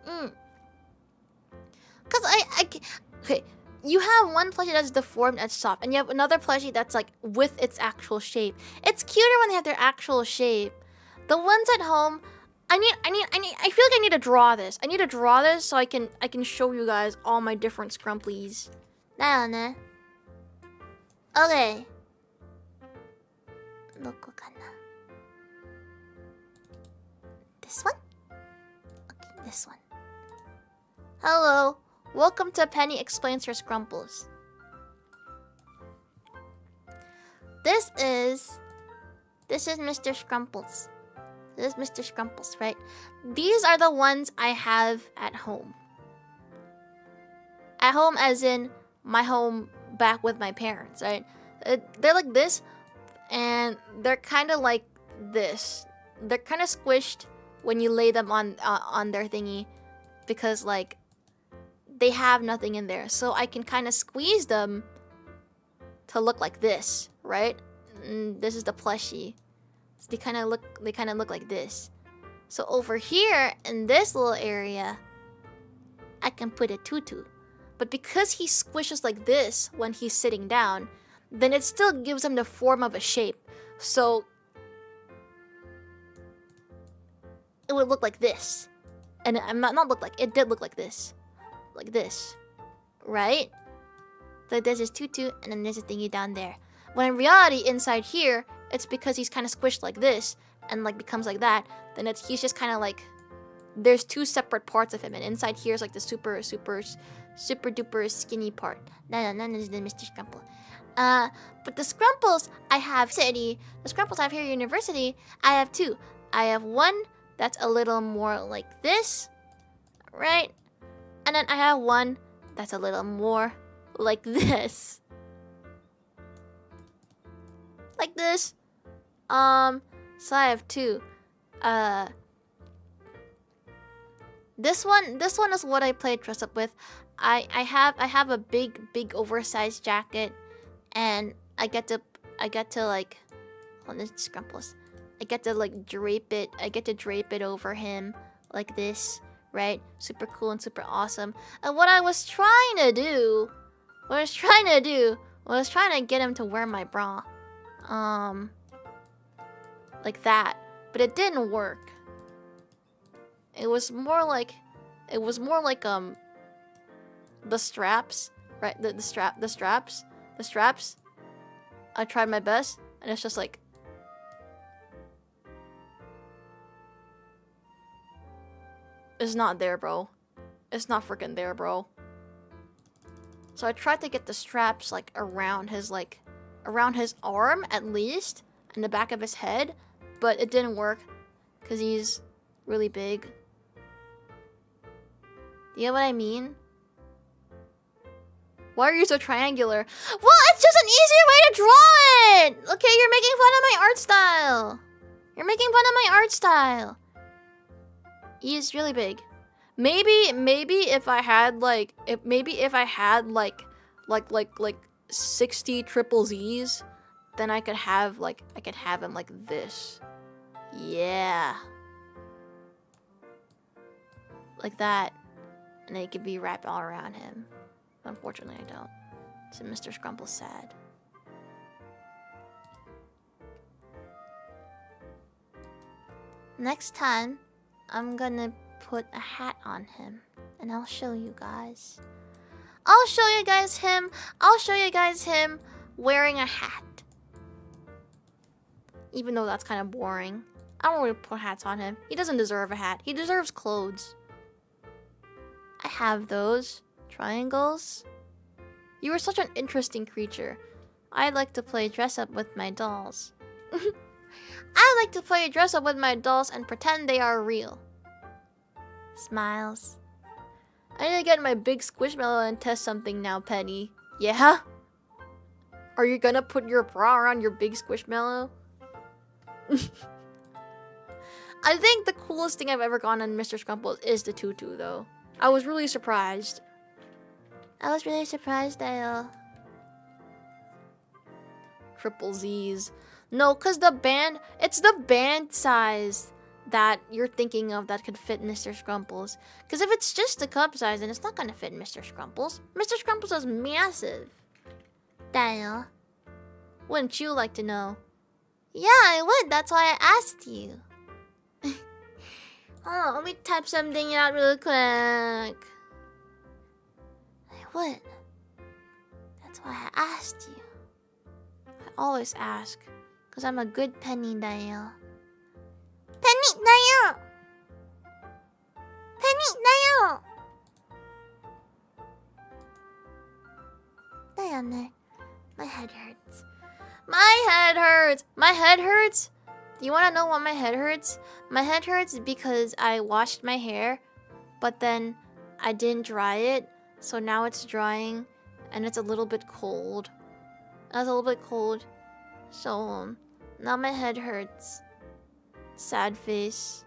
Cause okay, you have one plushie that's deformed and soft, and you have another plushie that's like with its actual shape. It's cuter when they have their actual shape. The ones at home, I feel like I need to draw this. I need to draw this so I can show you guys all my different scrumplies. Okay. This one? Okay, this one. Hello. Welcome to Peni Explains Her Scrumples. This is Mr. Scrumples. This is Mr. Scrumples, right? These are the ones I have at home. At home as in my home back with my parents, right? They're like this, and they're kind of like this. They're kind of squished when you lay them on their thingy, because like they have nothing in there, so I can kind of squeeze them to look like this, right? And this is the plushie. So they kind of look like this. So over here in this little area, I can put a tutu. But because he squishes like this when he's sitting down, then it still gives him the form of a shape. So it would look like this. And I'm not look like, it did look like this. Like this. Right? So this is tutu, and then there's a thingy down there. When in reality, inside here, it's because he's kind of squished like this, and like becomes like that. Then he's just kind of like, there's two separate parts of him, and inside here is like the super duper skinny part. No, this is the Mr. Scrumple. But the Scrumples I have the Scrumples I have here at university, I have two. I have one that's a little more like this, right? And then I have one that's a little more like this. Like this. So I have two. This one is what I play dress up with. I have a big oversized jacket, and I get to like, oh, this is Scrumples. I get to like drape it over him like this, right? Super cool and super awesome. And what I was trying to do was trying to get him to wear my bra. Like that. But it didn't work. It was more like the straps, right? The straps. I tried my best, and it's just like, it's not there, bro. It's not freaking there, bro. So I tried to get the straps like around his arm at least, and the back of his head, but it didn't work because he's really big. Do you know what I mean? Why are you so triangular? Well, it's just an easier way to draw it! Okay, you're making fun of my art style. You're making fun of my art style. He's really big. Maybe if I had like 60 triple Z's, then I could have him like this. Yeah. Like that. And it could be wrapped all around him. Unfortunately, I don't. So Mr. Scrumple's sad. Next time, I'm gonna put a hat on him, and I'll show you guys. I'll show you guys him wearing a hat. Even though that's kind of boring. I don't really put hats on him. He doesn't deserve a hat. He deserves clothes. I have those. Triangles. You are such an interesting creature. I like to play dress up with my dolls. I like to play dress up with my dolls and pretend they are real. Smiles. I need to get my big squishmallow and test something now, Peni. Yeah? Are you gonna put your bra around your big squishmallow? I think the coolest thing I've ever gotten on Mr. Scrumples is the tutu, though. I was really surprised. triple Z's. No, cause it's the band size that you're thinking of that could fit Mr. Scrumples. Cause if it's just the cup size, then it's not gonna fit Mr. Scrumples. Mr. Scrumples is massive. Dial. Wouldn't you like to know? Yeah, I would. That's why I asked you. Oh, let me type something out real quick. I would. That's why I asked you. I always ask. Because I'm a good Peni Dial. Peni Dial! Peni Dial! Dial, my head hurts. My head hurts! My head hurts? Do you want to know why my head hurts? My head hurts because I washed my hair, but then I didn't dry it, so now it's drying, and it's a little bit cold. It's a little bit cold, so now my head hurts. Sad face.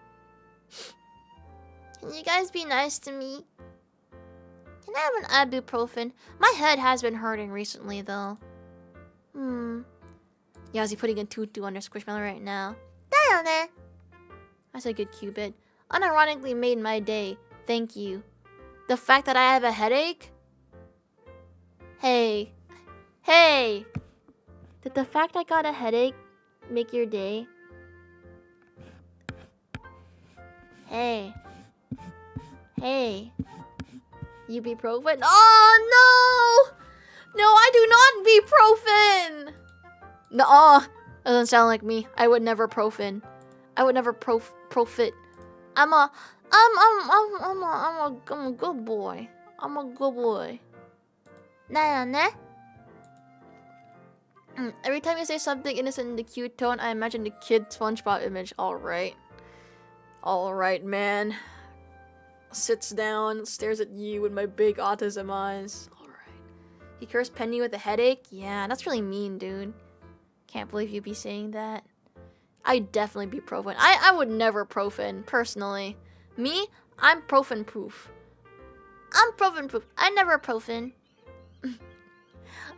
Can you guys be nice to me? Can I have an ibuprofen? My head has been hurting recently, though. Yeah, is he putting a tutu on her squishmallow right now? Down there. That's a good Qubit. Unironically made my day. Thank you. The fact that I have a headache? Hey. Hey. Did the fact I got a headache make your day? Hey. Hey. Ibuprofen? Oh, no! No, I do not ibuprofen! Nuh-uh. Doesn't sound like me. I would never profen. I would never profit. I'm a good boy. I'm a good boy. Nah. Every time you say something innocent in the cute tone, I imagine the kid SpongeBob image. Alright. Alright, man. Sits down, stares at you with my big autism eyes. Alright. He cursed Peni with a headache? Yeah, that's really mean, dude. Can't believe you'd be saying that. I'd definitely be profen. I would never profen, personally. Me, I'm profen proof. I'm profen proof. I never profen.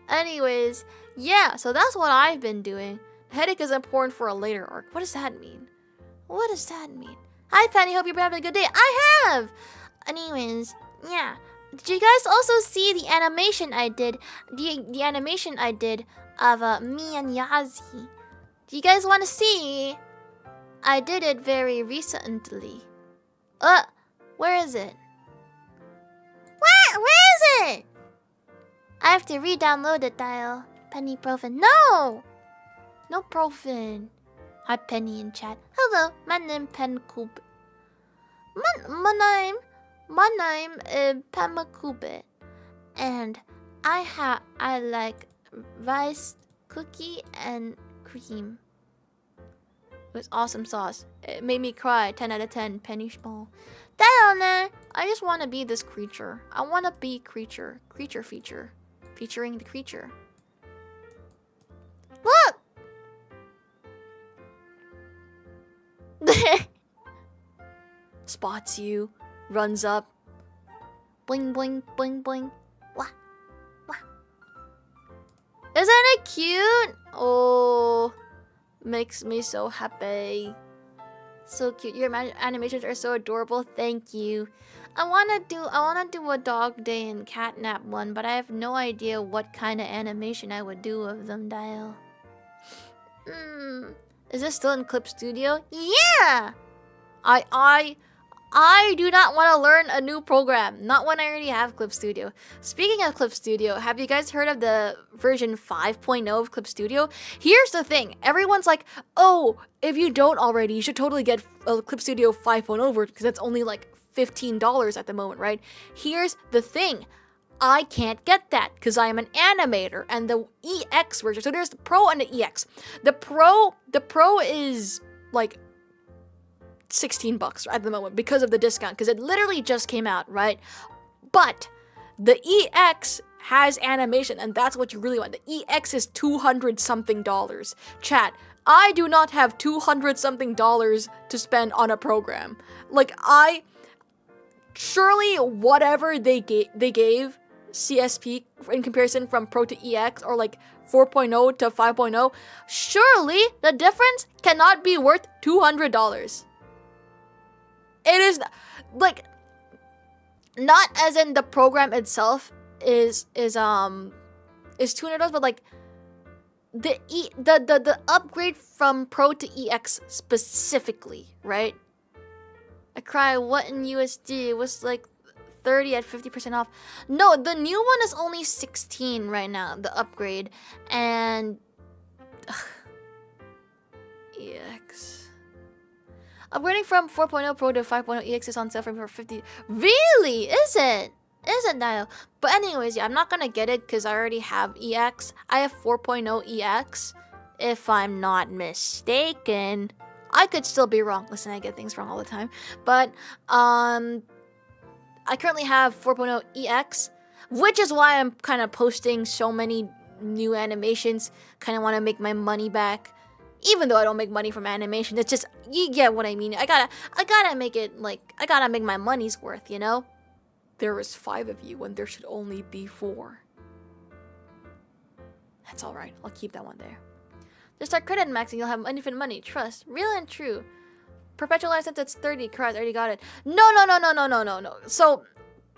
Anyways, yeah, so that's what I've been doing. Headache is important for a later arc. What does that mean? What does that mean? Hi, Peni. Hope you're having a good day. I have! Anyways, yeah. Did you guys also see the animation I did? The animation I did of me and Yazi. Do you guys want to see? I did it very recently. Where is it? Where is it? I have to re-download it, Dial. Peni Profen. No! No Profen. Hi, Peni in chat. Hello, my name Pen Qubit. My name is Pema Qubit. And I like rice, cookie, and cream. With awesome sauce. It made me cry. 10 out of 10. Peni Schmall. Down there. I just want to be this creature. I want to be creature. Creature feature. Featuring the creature. Look! Spots you. Runs up. Bling, bling, bling, bling. Wah. Wah. Isn't it cute? Oh. Makes me so happy. So cute. Your animations are so adorable. Thank you. I wanna do a dog day and catnap one, but I have no idea what kind of animation I would do of them, Dial. Is this still in Clip Studio? Yeah! I do not want to learn a new program. Not when I already have Clip Studio. Speaking of Clip Studio, have you guys heard of the version 5.0 of Clip Studio? Here's the thing. Everyone's like, oh, if you don't already, you should totally get Clip Studio 5.0 because it's only like $15 at the moment, right? Here's the thing. I can't get that because I am an animator and the EX version. So there's the Pro and the EX. The Pro is like $16 at the moment because of the discount because it literally just came out, right? But the EX has animation and that's what you really want. The EX is $200 something. Chat, I do not have $200 something to spend on a program. Like surely whatever they gave CSP in comparison from Pro to EX or like 4.0 to 5.0, surely the difference cannot be worth $200. It is like not as in the program itself is $200, but like the upgrade from Pro to EX specifically, right? I cry. What in USD? It was like 30 at 50% off. No, the new one is only 16 right now, the upgrade. And EX. Upgrading from 4.0 Pro to 5.0 EX is on sale for 50. Really? Is it? Is it now? But anyways, yeah, I'm not gonna get it because I already have EX. I have 4.0 EX, if I'm not mistaken. I could still be wrong. Listen, I get things wrong all the time. But I currently have 4.0 EX, which is why I'm kind of posting so many new animations. Kind of want to make my money back, even though I don't make money from animation. It's just, you get what I mean. I gotta make it like, I gotta make my money's worth, you know? There is 5 of you when there should only be 4. That's alright. I'll keep that one there. Just start credit maxing, you'll have infinite money. Trust. Real and true. Perpetual license, it's 30. Correct, I already got it. No. So,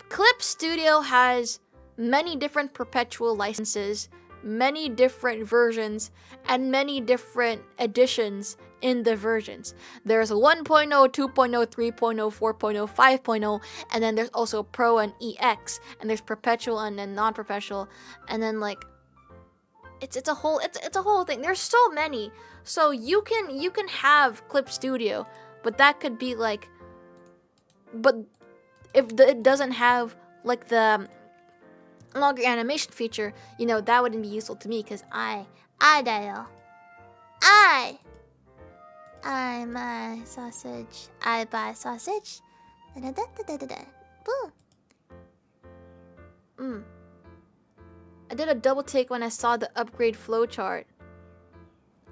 Clip Studio has many different perpetual licenses, many different versions, and many different editions in the versions. There's 1.0, 2.0, 3.0, 4.0, 5.0, and then there's also Pro and EX, and there's perpetual and then non-perpetual, and then like it's a whole thing. There's so many. So you can have Clip Studio, but that could be like, but if it doesn't have like the longer animation feature, you know, that wouldn't be useful to me because I'm a sausage. I buy sausage. Boom. I did a double take when I saw the upgrade flowchart.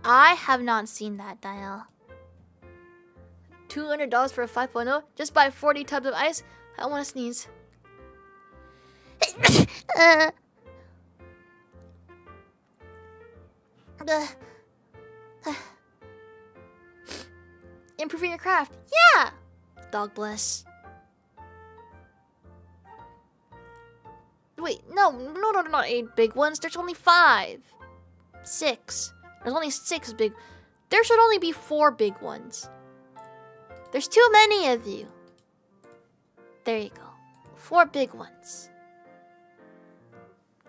I have not seen that, Dial. $200 for a 5.0? Just buy 40 tubs of ice? I want to sneeze. Improving your craft. Yeah! Dog bless. Wait, no, not 8 big ones. There's only 5. 6. There's only 6 big. There should only be 4 big ones. There's too many of you. There you go. 4 big ones.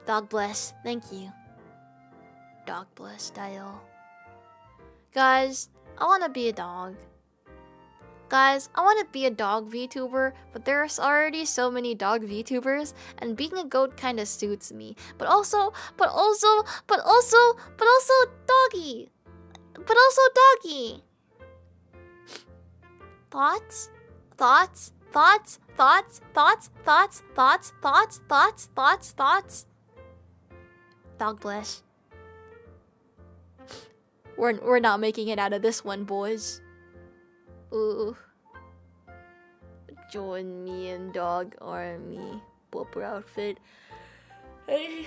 Dog bless. Thank you. Dog bless, Dial. Guys, I want to be a dog. Guys, I want to be a dog VTuber, but there's already so many dog VTubers, and being a goat kind of suits me. But also doggy. Thoughts? Dog bless. We're not making it out of this one, boys. Ooh. Join me in dog army. Bumper outfit. Hey.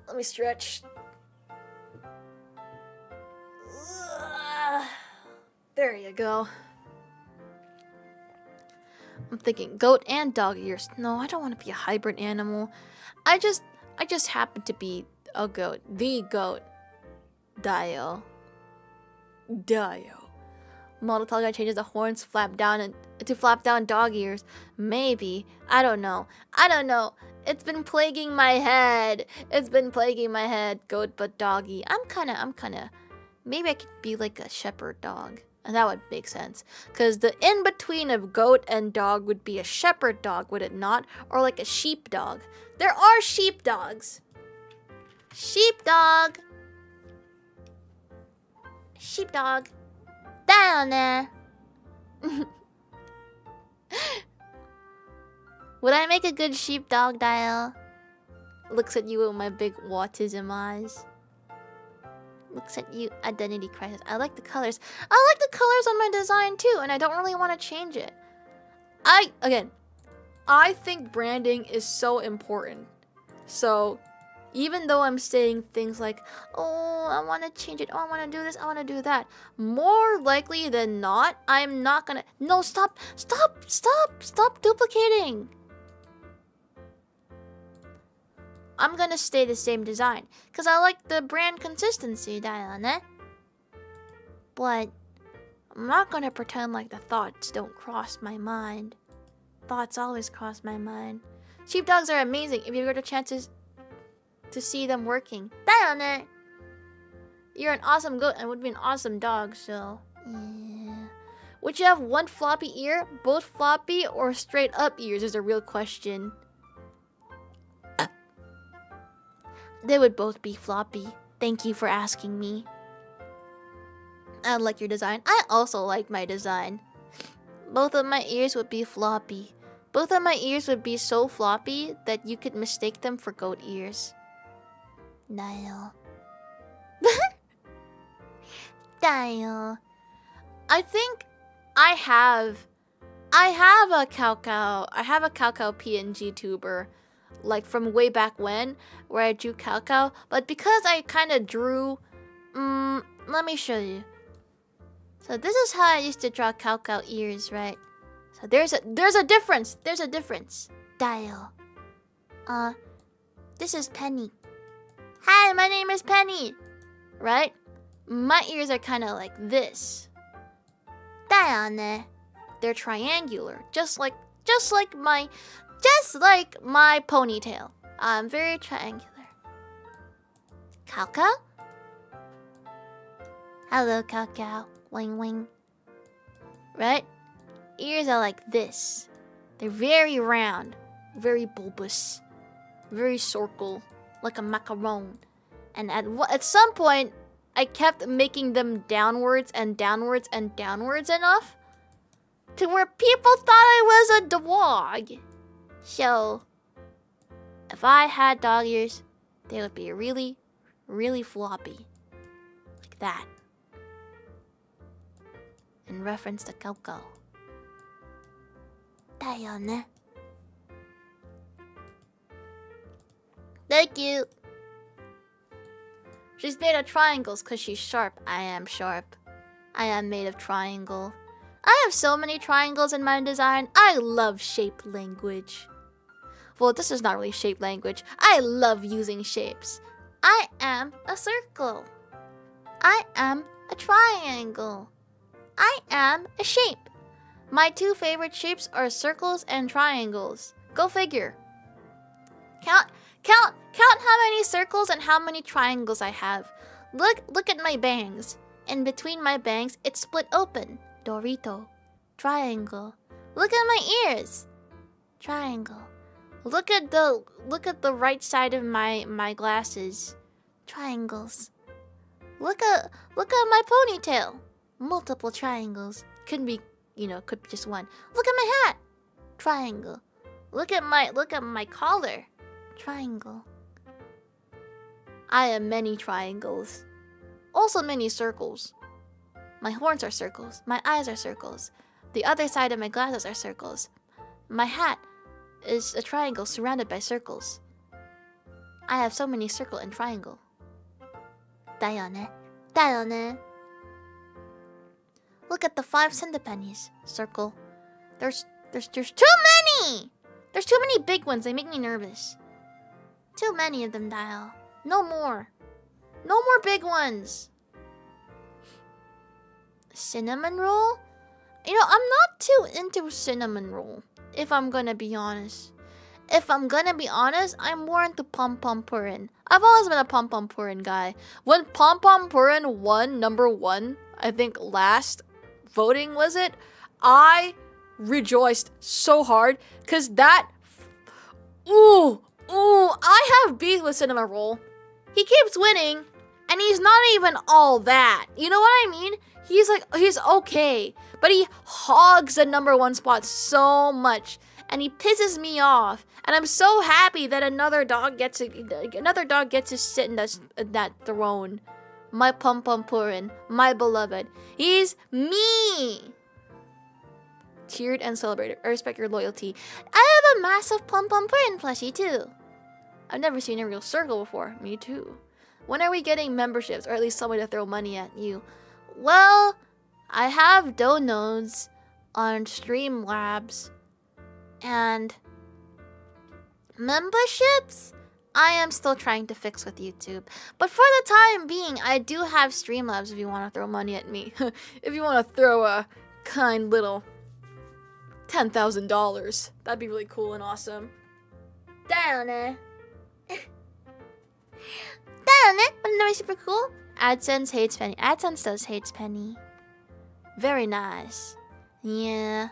Let me stretch. There you go. I'm thinking goat and dog ears. No, I don't want to be a hybrid animal. I just happen to be a goat. The goat. Dio. Model tall guy changes the horns flap down to flap down dog ears. Maybe. I don't know. It's been plaguing my head. Goat but doggy. I'm kinda. Maybe I could be like a shepherd dog. And that would make sense. Because the in-between of goat and dog would be a shepherd dog, would it not? Or like a sheep dog. There are sheep dogs. Sheepdog. Down there. Would I make a good sheepdog, Dial? Looks at you with my big autism eyes. Looks at you, identity crisis. I like the colors. I like the colors on my design too, and I don't really want to change it. I think branding is so important. So even though I'm saying things like, oh, I want to change it, oh, I want to do this, I want to do that, more likely than not, I'm not gonna. No, stop duplicating. I'm gonna stay the same design because I like the brand consistency, Diana. But I'm not gonna pretend like the thoughts don't cross my mind. Thoughts always cross my mind. Sheepdogs are amazing if you get a chance to see them working. Diana, you're an awesome goat and would be an awesome dog. So yeah. Would you have one floppy ear, both floppy, or straight up ears? Is a real question. They would both be floppy. Thank you for asking me. I like your design. I also like my design. Both of my ears would be floppy. Both of my ears would be so floppy that you could mistake them for goat ears. Dial. Dial. I think I have a Cow. I have a Cow PNG tuber. Like from way back when, where I drew Cow, but because I kind of drew, let me show you. So this is how I used to draw Cow ears, right? So there's a difference. There's a difference. Dial. This is Peni. Hi, my name is Peni. Right? My ears are kind of like this. Diane. They're triangular, just like my ponytail. I'm very triangular. Cow? Hello, Cow. Wing wing. Right? Ears are like this. They're very round, very bulbous, very circle, like a macaron. And at some point, I kept making them downwards and downwards and downwards enough to where people thought I was a dog. So, if I had dog ears, they would be really, really floppy. Like that. In reference to Coco. Diana. Thank you. She's made of triangles because she's sharp. I am sharp. I am made of triangle. I have so many triangles in my design. I love shape language. Well, this is not really shape language. I love using shapes. I am a circle. I am a triangle. I am a shape. My two favorite shapes are circles and triangles. Go figure. Count how many circles and how many triangles I have. Look at my bangs. In between my bangs, it's split open. Dorito. Triangle. Look at my ears. Triangle. Look at the right side of my glasses. Triangles. Look at my ponytail. Multiple triangles. Could be just one. Look at my hat. Triangle. Look at my collar. Triangle. I have many triangles. Also many circles. My horns are circles. My eyes are circles. The other side of my glasses are circles. My hat is a triangle surrounded by circles. I have so many circle and triangle. Diane. Look at the 5 centipennies. Circle. There's too many! There's too many big ones. They make me nervous. Too many of them, Dial. No more. No more big ones. Cinnamon roll? I'm not too into cinnamon roll, if I'm gonna be honest. I'm more into Pom Pom Purin. I've always been a Pom Pom Purin guy. When Pom Pom Purin won #1, I think last voting was it, I rejoiced so hard because that. I have beef with Cinnamon Roll. He keeps winning, and he's not even all that. You know what I mean? He's okay, but he hogs the #1 spot so much, and he pisses me off. And I'm so happy that another dog gets to sit in that throne. My Pom Pom Purin, my beloved. He's me. cheered and celebrated. I respect your loyalty. I have a massive pom-pom pudding plushie too. I've never seen a real circle before. Me too. When are we getting memberships, or at least someone to throw money at you? Well, I have downloads on Streamlabs, and memberships I am still trying to fix with YouTube. But for the time being, I do have Streamlabs if you want to throw money at me. If you want to throw a kind little $10,000, that'd be really cool and awesome. Down it. Wouldn't that be super cool? AdSense hates Peni. AdSense does hates Peni. Very nice. Yeah.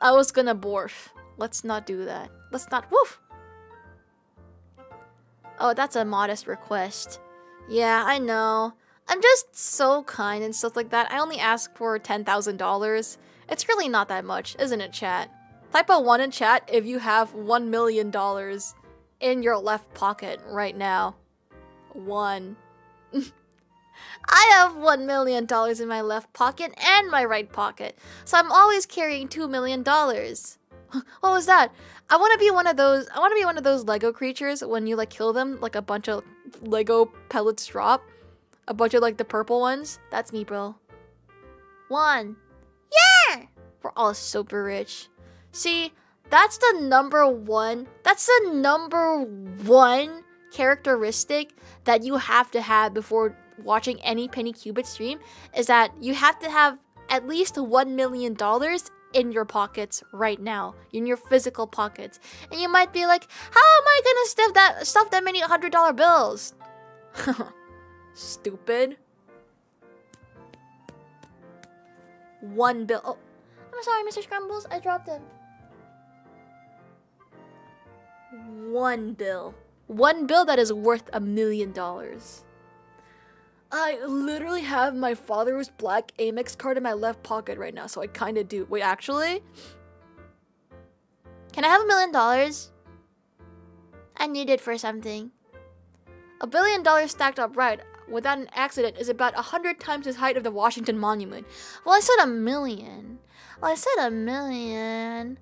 I was gonna borf. Let's not do that. Let's not. Woof! Oh, that's a modest request. Yeah, I know. I'm just so kind and stuff like that. I only ask for $10,000. It's really not that much, isn't it, chat? Type a 1 in chat if you have $1 million in your left pocket right now. 1. I have $1 million in my left pocket and my right pocket, so I'm always carrying $2 million. What was that? I want to be one of those. I want to be one of those Lego creatures when you like kill them, like a bunch of Lego pellets drop, a bunch of like the purple ones. That's me, bro. 1. Yeah, we're all super rich. See, that's the number one. That's the number one characteristic that you have to have before watching any Peni Qubit stream, is that you have to have at least $1 million in your pockets right now, in your physical pockets. And you might be like, how am I gonna stuff that many $100 bills? Stupid. 1 bill. Oh, I'm sorry, Mr. Scrumbles. I dropped him. 1 bill. 1 bill that is worth $1 million. I literally have my father's black Amex card in my left pocket right now, so I kind of do. Wait, actually? Can I have $1 million? I need it for something. $1 billion stacked up right without an accident is about 100 times the height of the Washington Monument. Well, I said $1 million. Well, I said $1 million.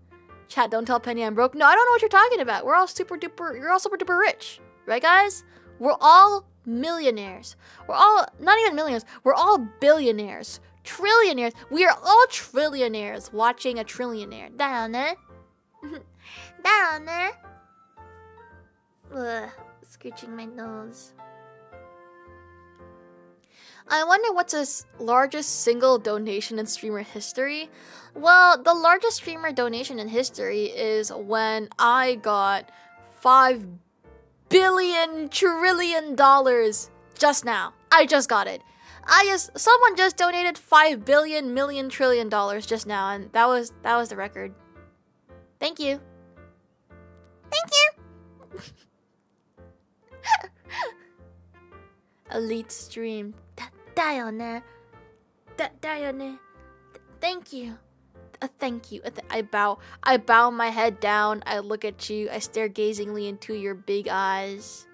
Chat, don't tell Peni I'm broke. No, I don't know what you're talking about. We're all super duper. You're all super duper rich, right, guys? We're all millionaires. We're all not even millionaires. We're all billionaires, trillionaires. We are all trillionaires watching a trillionaire. Down there, down there. Ugh, scratching my nose. I wonder what's the largest single donation in streamer history? Well, the largest streamer donation in history is when I got $5 billion trillion just now. I just got it. Someone just donated $5 billion million trillion just now, and that was the record. Thank you. Thank you. Elite stream. Dione. Thank you. Thank you. I bow my head down. I look at you. I stare gazingly into your big eyes.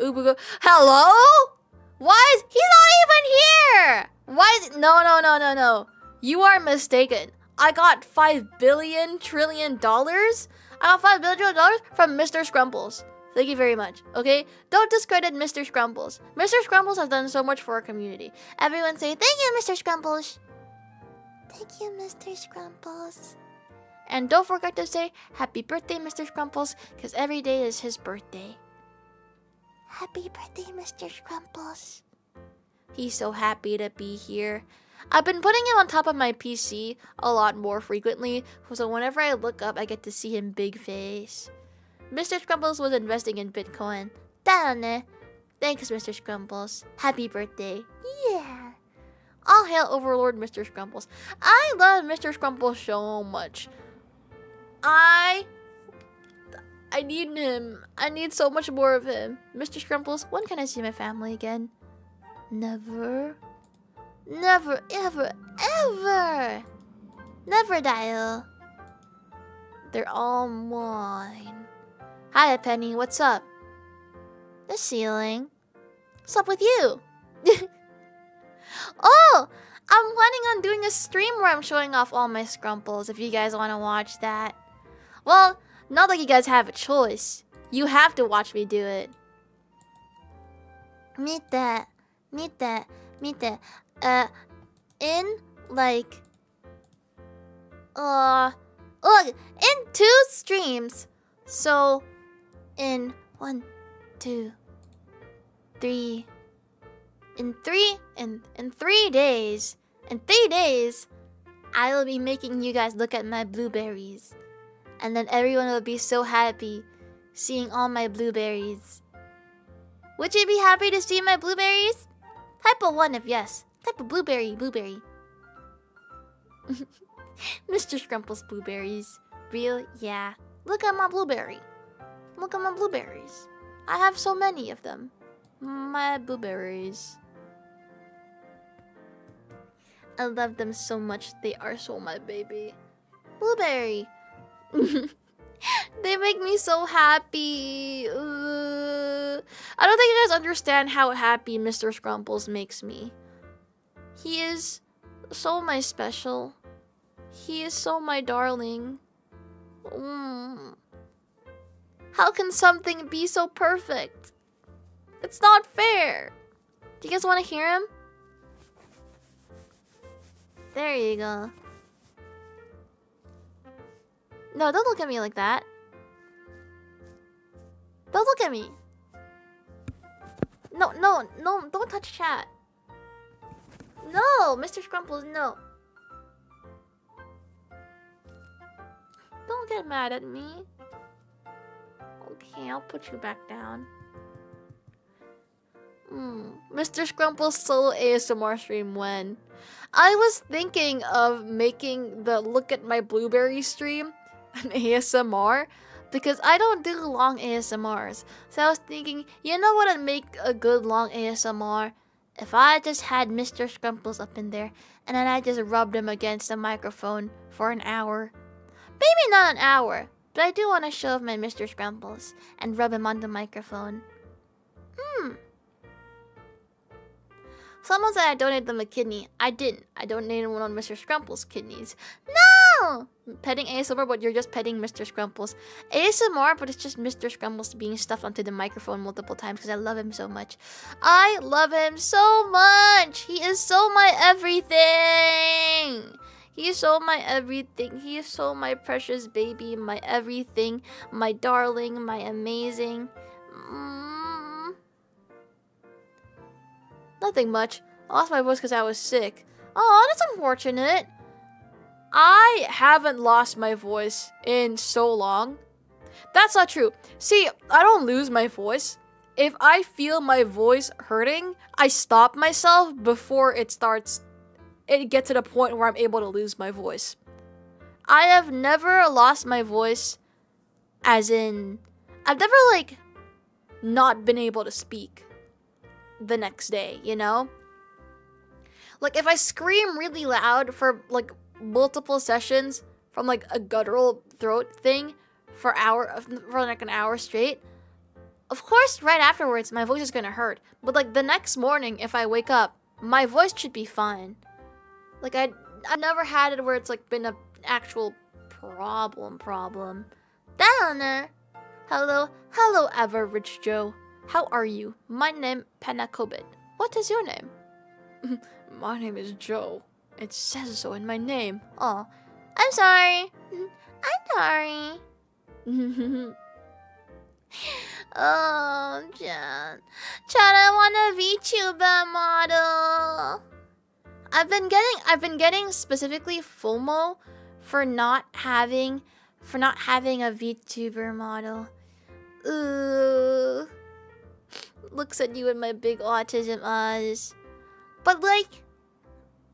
Ubugo. Hello? Why is he's not even here? Why is no. You are mistaken. I got $5 billion trillion. I got $5 billion from Mr. Scrumples. Thank you very much, okay? Don't discredit Mr. Scrumples. Mr. Scrumples has done so much for our community. Everyone say, thank you, Mr. Scrumples. Thank you, Mr. Scrumples. And don't forget to say, happy birthday, Mr. Scrumples, because every day is his birthday. Happy birthday, Mr. Scrumples. He's so happy to be here. I've been putting him on top of my PC a lot more frequently, so whenever I look up, I get to see him big face. Mr. Scrumples was investing in Bitcoin. Done. Thanks, Mr. Scrumples. Happy birthday. Yeah. All hail Overlord Mr. Scrumples. I love Mr. Scrumples so much. I need him. I need so much more of him. Mr. Scrumples, when can I see my family again? Never. Never, ever, ever. Never, Dial. They're all mine. Hi, Peni. What's up? The ceiling. What's up with you? Oh, I'm planning on doing a stream where I'm showing off all my scrumples if you guys want to watch that. Well, not like you guys have a choice. You have to watch me do it. Meet that. In like look, in 2 streams. So in 1, 2, 3 in 3 days, I will be making you guys look at my blueberries. And then everyone will be so happy seeing all my blueberries. Would you be happy to see my blueberries? Type a 1 if yes. Type a blueberry. Mr. Scrumple's blueberries. Real? Yeah. Look at my blueberry. Look at my blueberries. I have so many of them. My blueberries. I love them so much. They are so my baby. Blueberry. They make me so happy. I don't think you guys understand how happy Mr. Scrumples makes me. He is so my special. He is so my darling. How can something be so perfect? It's not fair. Do you guys want to hear him? There you go. No, don't look at me like that. Don't look at me. No, don't touch chat. No, Mr. Scrumples, no. Don't get mad at me. Okay, I'll put you back down. Mr. Scrumple's solo ASMR stream when? I was thinking of making the look at my blueberry stream an ASMR because I don't do long ASMRs. So I was thinking, you know what would make a good long ASMR? If I just had Mr. Scrumples up in there and then I just rubbed him against the microphone for an hour. Maybe not an hour, but I do want to show off my Mr. Scrumples and rub him on the microphone. Someone said I donated them a kidney. I didn't. I donated one on Mr. Scrumple's kidneys. No! Petting ASMR, but you're just petting Mr. Scrumples. ASMR, but it's just Mr. Scrumples being stuffed onto the microphone multiple times because I love him so much. I love him so much! He is so my everything! He is so my everything. He is so my precious baby, my everything, my darling, my amazing. Nothing much. I lost my voice because I was sick. Oh, that's unfortunate. I haven't lost my voice in so long. That's not true. See, I don't lose my voice. If I feel my voice hurting, I stop myself before it gets to the point where I'm able to lose my voice. I have never lost my voice as in, I've never not been able to speak the next day, you know? Like if I scream really loud for multiple sessions from a guttural throat thing for an hour straight, of course right afterwards my voice is gonna hurt. But the next morning if I wake up, my voice should be fine. I've never had it where it's been an actual problem. Down there. Hello, average Joe. How are you? My name Peni Qubit. What is your name? My name is Joe. It says so in my name. Oh, I'm sorry. Oh, Jan, I want a VTuber model. I've been getting specifically FOMO for not having a VTuber model. Ooh. Looks at you with my big autism eyes. But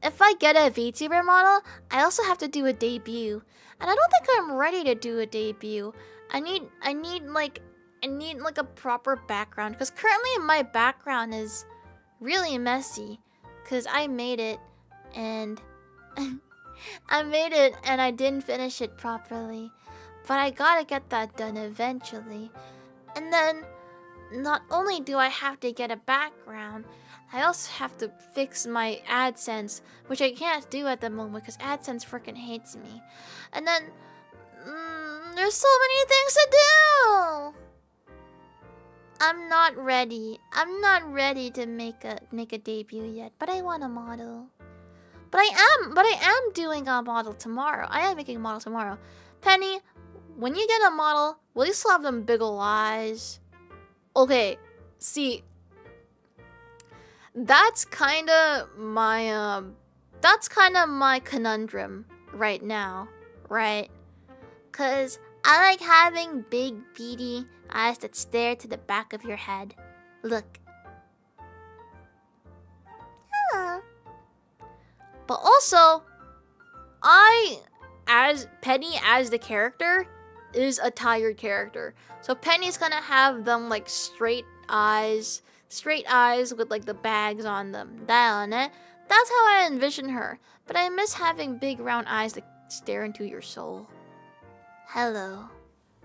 if I get a VTuber model, I also have to do a debut. And I don't think I'm ready to do a debut. I need a proper background because currently my background is really messy because I made it and I didn't finish it properly. But I gotta get that done eventually. And then not only do I have to get a background, I also have to fix my AdSense, which I can't do at the moment because AdSense freaking hates me. And then, there's so many things to do! I'm not ready. I'm not ready to make a debut yet, but I want a model. But I am doing a model tomorrow. I am making a model tomorrow. Penny, when you get a model, will you still have them big ol' eyes? Okay, see, that's kind of my conundrum right now, right? Cause I like having big beady eyes that stare to the back of your head. Look. Yeah. But also, Penny as the character is a tired character. So Penny's gonna have them like straight eyes with like the bags on them. That's how I envision her. But I miss having big round eyes that stare into your soul. Hello,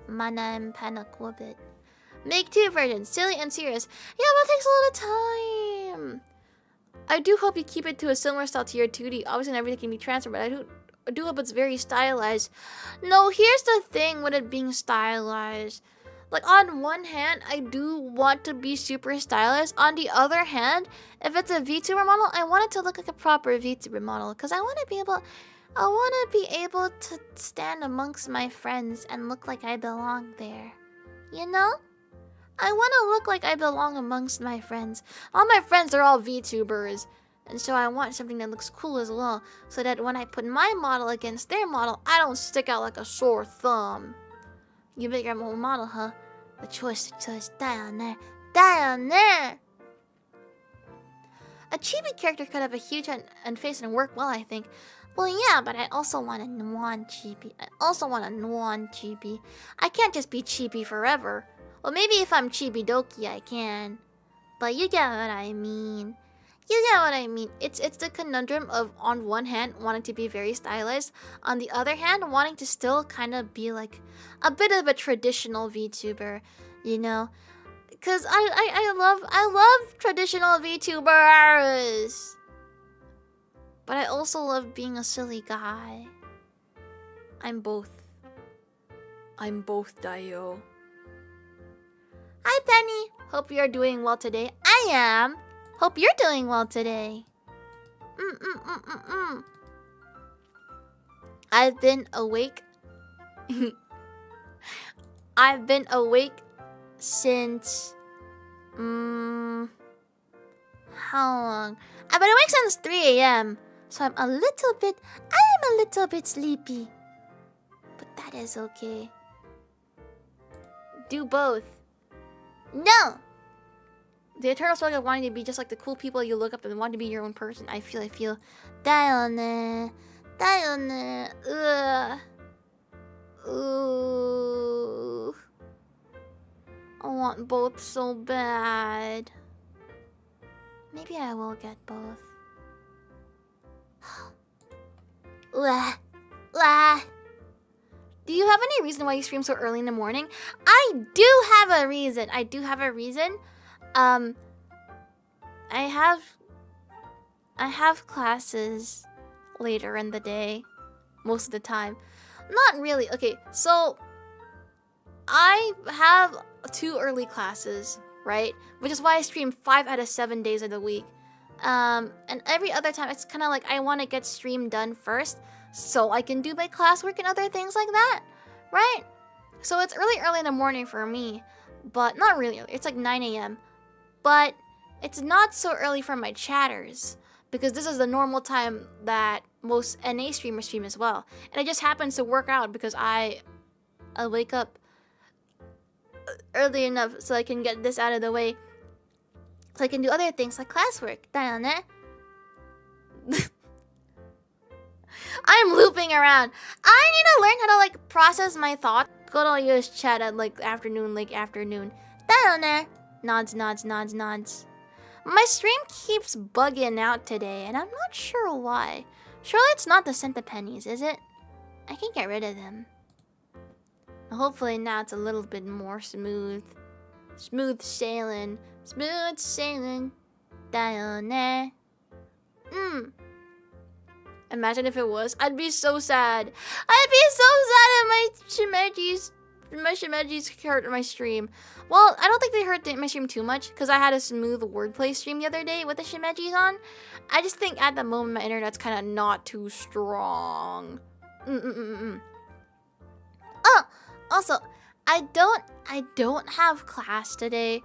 my name Pena Qubit. Make 2 versions, silly and serious. Yeah, but it takes a lot of time. I do hope you keep it to a similar style to your 2D. Obviously, everything can be transferred, but I do hope it's very stylized. No, here's the thing with it being stylized. Like, on one hand, I do want to be super stylized. On the other hand, if it's a VTuber model, I want it to look like a proper VTuber model. Because I want to be able to stand amongst my friends and look like I belong there. You know? I want to look like I belong amongst my friends. All my friends are all VTubers. And so I want something that looks cool as well. So that when I put my model against their model, I don't stick out like a sore thumb. You make your own model, huh? The choice, down there. Down there! A chibi character could have a huge face and work well, I think. Well, yeah, but I also want a non-chibi. I can't just be chibi forever. Well, maybe if I'm chibi-doki, I can. But you get what I mean. It's the conundrum of, on one hand, wanting to be very stylized. On the other hand, wanting to still kind of be like a bit of a traditional VTuber, you know? Because I love traditional VTubers. But I also love being a silly guy. I'm both, Dio. Hi, Penny. Hope you're doing well today. I am. Hope you're doing well today. I've been awake. I've been awake since... how long? I've been awake since 3 a.m. So I'm a little bit sleepy. But that is okay. Do both. No! The eternal struggle of wanting to be just like the cool people you look up and want to be your own person. I feel. Ugh. Ooh. I want both so bad. Maybe I will get both. Do you have any reason why you stream so early in the morning? I do have a reason. I have classes later in the day, most of the time. Not really. Okay, so I have 2 early classes, right? Which is why I stream 5 out of 7 days of the week. And every other time, it's kind of like I want to get stream done first, so I can do my classwork and other things like that, right? So it's early in the morning for me, but not really early. It's like 9 a.m. But it's not so early for my chatters, because this is the normal time that most NA streamers stream as well. And it just happens to work out because I wake up early enough so I can get this out of the way, so I can do other things like classwork. I'm looping around. I need to learn how to like process my thoughts. Good old US chat at like afternoon, late afternoon. Nods. My stream keeps bugging out today, and I'm not sure why. Surely it's not the centipennies, is it? I can get rid of them. Hopefully now it's a little bit more smooth. Smooth sailing. だよね. Imagine if it was. I'd be so sad. I'd be so sad if my shimejis hurt my stream. Well, I don't think they hurt my stream too much because I had a smooth wordplay stream the other day with the shimejis on. I just think at the moment my internet's kind of not too strong. Oh, also, I don't have class today.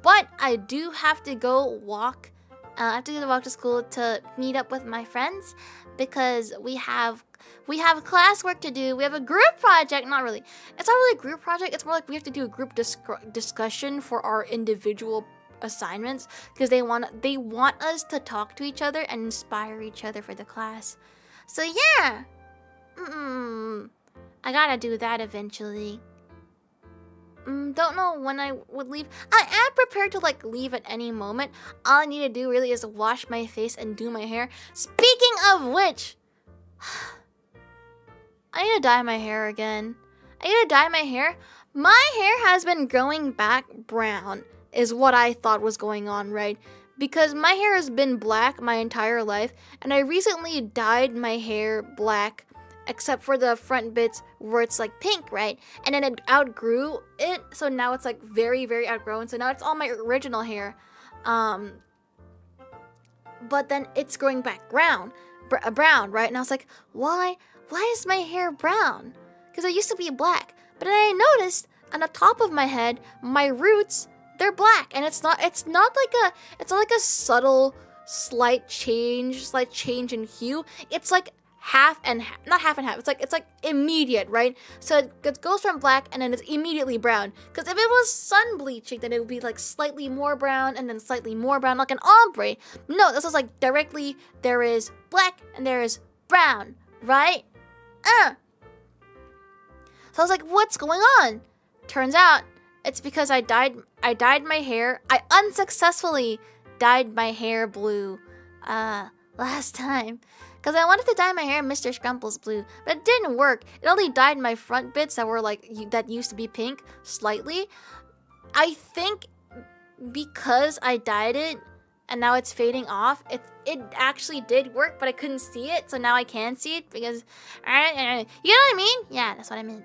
But I do have to go walk. I have to go walk to school to meet up with my friends because we have classwork to do. We have a group project. Not really. It's not really a group project. It's more like we have to do a group discussion for our individual assignments because they want us to talk to each other and inspire each other for the class. So yeah. I gotta do that eventually. Don't know when I would leave. I am prepared to like leave at any moment. All I need to do really is wash my face and do my hair. Speaking of which, I need to dye my hair again. My hair has been growing back brown is what I thought was going on, right? Because my hair has been black my entire life and I recently dyed my hair black except for the front bits where it's like pink, right? And then it outgrew it, so now it's like very, very outgrown. So now it's all my original hair. But then it's growing back brown, right? And I was like, why is my hair brown? Because it used to be black. But then I noticed on the top of my head, my roots, they're black. And it's not like a subtle slight change in hue. It's like half and half, not half and half. It's like immediate, right? So it goes from black and then it's immediately brown. Because if it was sun bleaching, then it would be like slightly more brown and then slightly more brown, like an ombre. No, this is like directly there is black and there is brown, right? So I was like, what's going on? Turns out it's because I dyed my hair. I unsuccessfully dyed my hair blue last time. Because I wanted to dye my hair Mr. Scrumple's blue, but it didn't work. It only dyed my front bits that were like, that used to be pink, slightly. I think because I dyed it, and now it's fading off, it actually did work, but I couldn't see it, so now I can see it, because, you know what I mean? Yeah, that's what I meant.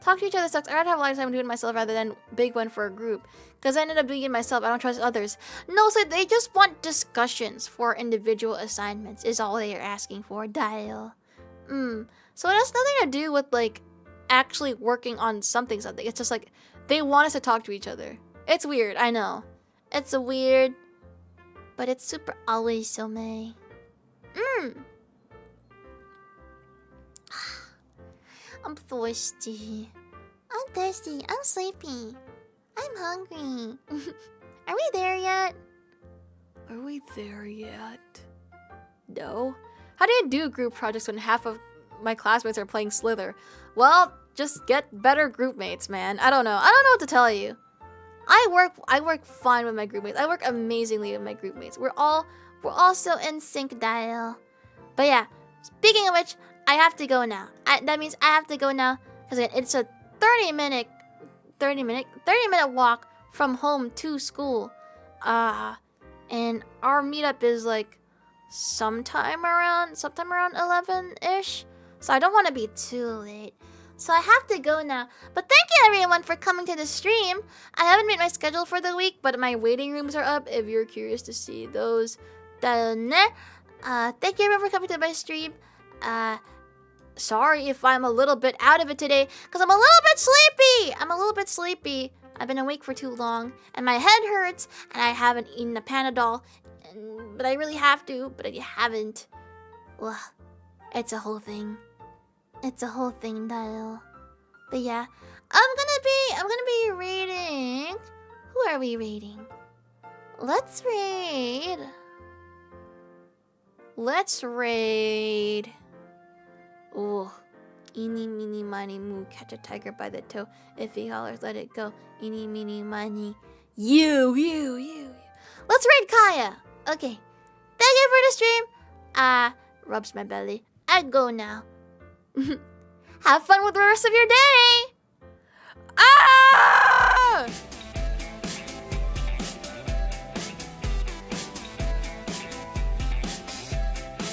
Talk to each other sucks. I'd rather have a lifetime doing it myself rather than big one for a group. Because I ended up doing it myself. I don't trust others. No, so they just want discussions for individual assignments is all they are asking for. Dial. So it has nothing to do with like actually working on something. It's just like they want us to talk to each other. It's weird, I know. It's weird. But it's super always so May. I'm thirsty. I'm sleepy. I'm hungry. Are we there yet? No. How do you do group projects when half of my classmates are playing Slither? Well, just get better group mates, man. I don't know what to tell you. I work fine with my group mates. I work amazingly with my group mates. We're all so in sync, Dial. But yeah, speaking of which, I have to go now. That means I have to go now because it's a 30-minute walk from home to school. And our meetup is like sometime around 11-ish. So I don't want to be too late. So I have to go now. But thank you everyone for coming to the stream. I haven't made my schedule for the week, but my waiting rooms are up if you're curious to see those. Thank you everyone for coming to my stream. Sorry if I'm a little bit out of it today, because I'm a little bit sleepy. I've been awake for too long, and my head hurts, and I haven't eaten a Panadol, but I really have to, but I haven't. Well, it's a whole thing. Dial. But yeah, I'm gonna be raiding. Who are we raiding? Let's raid. Oh, eeny, meeny, miny, moo, catch a tiger by the toe. If he hollers, let it go. Eeny, meeny, miny, you. Let's raid Kaya. Okay. Thank you for the stream. Rubs my belly. I go now. Have fun with the rest of your day.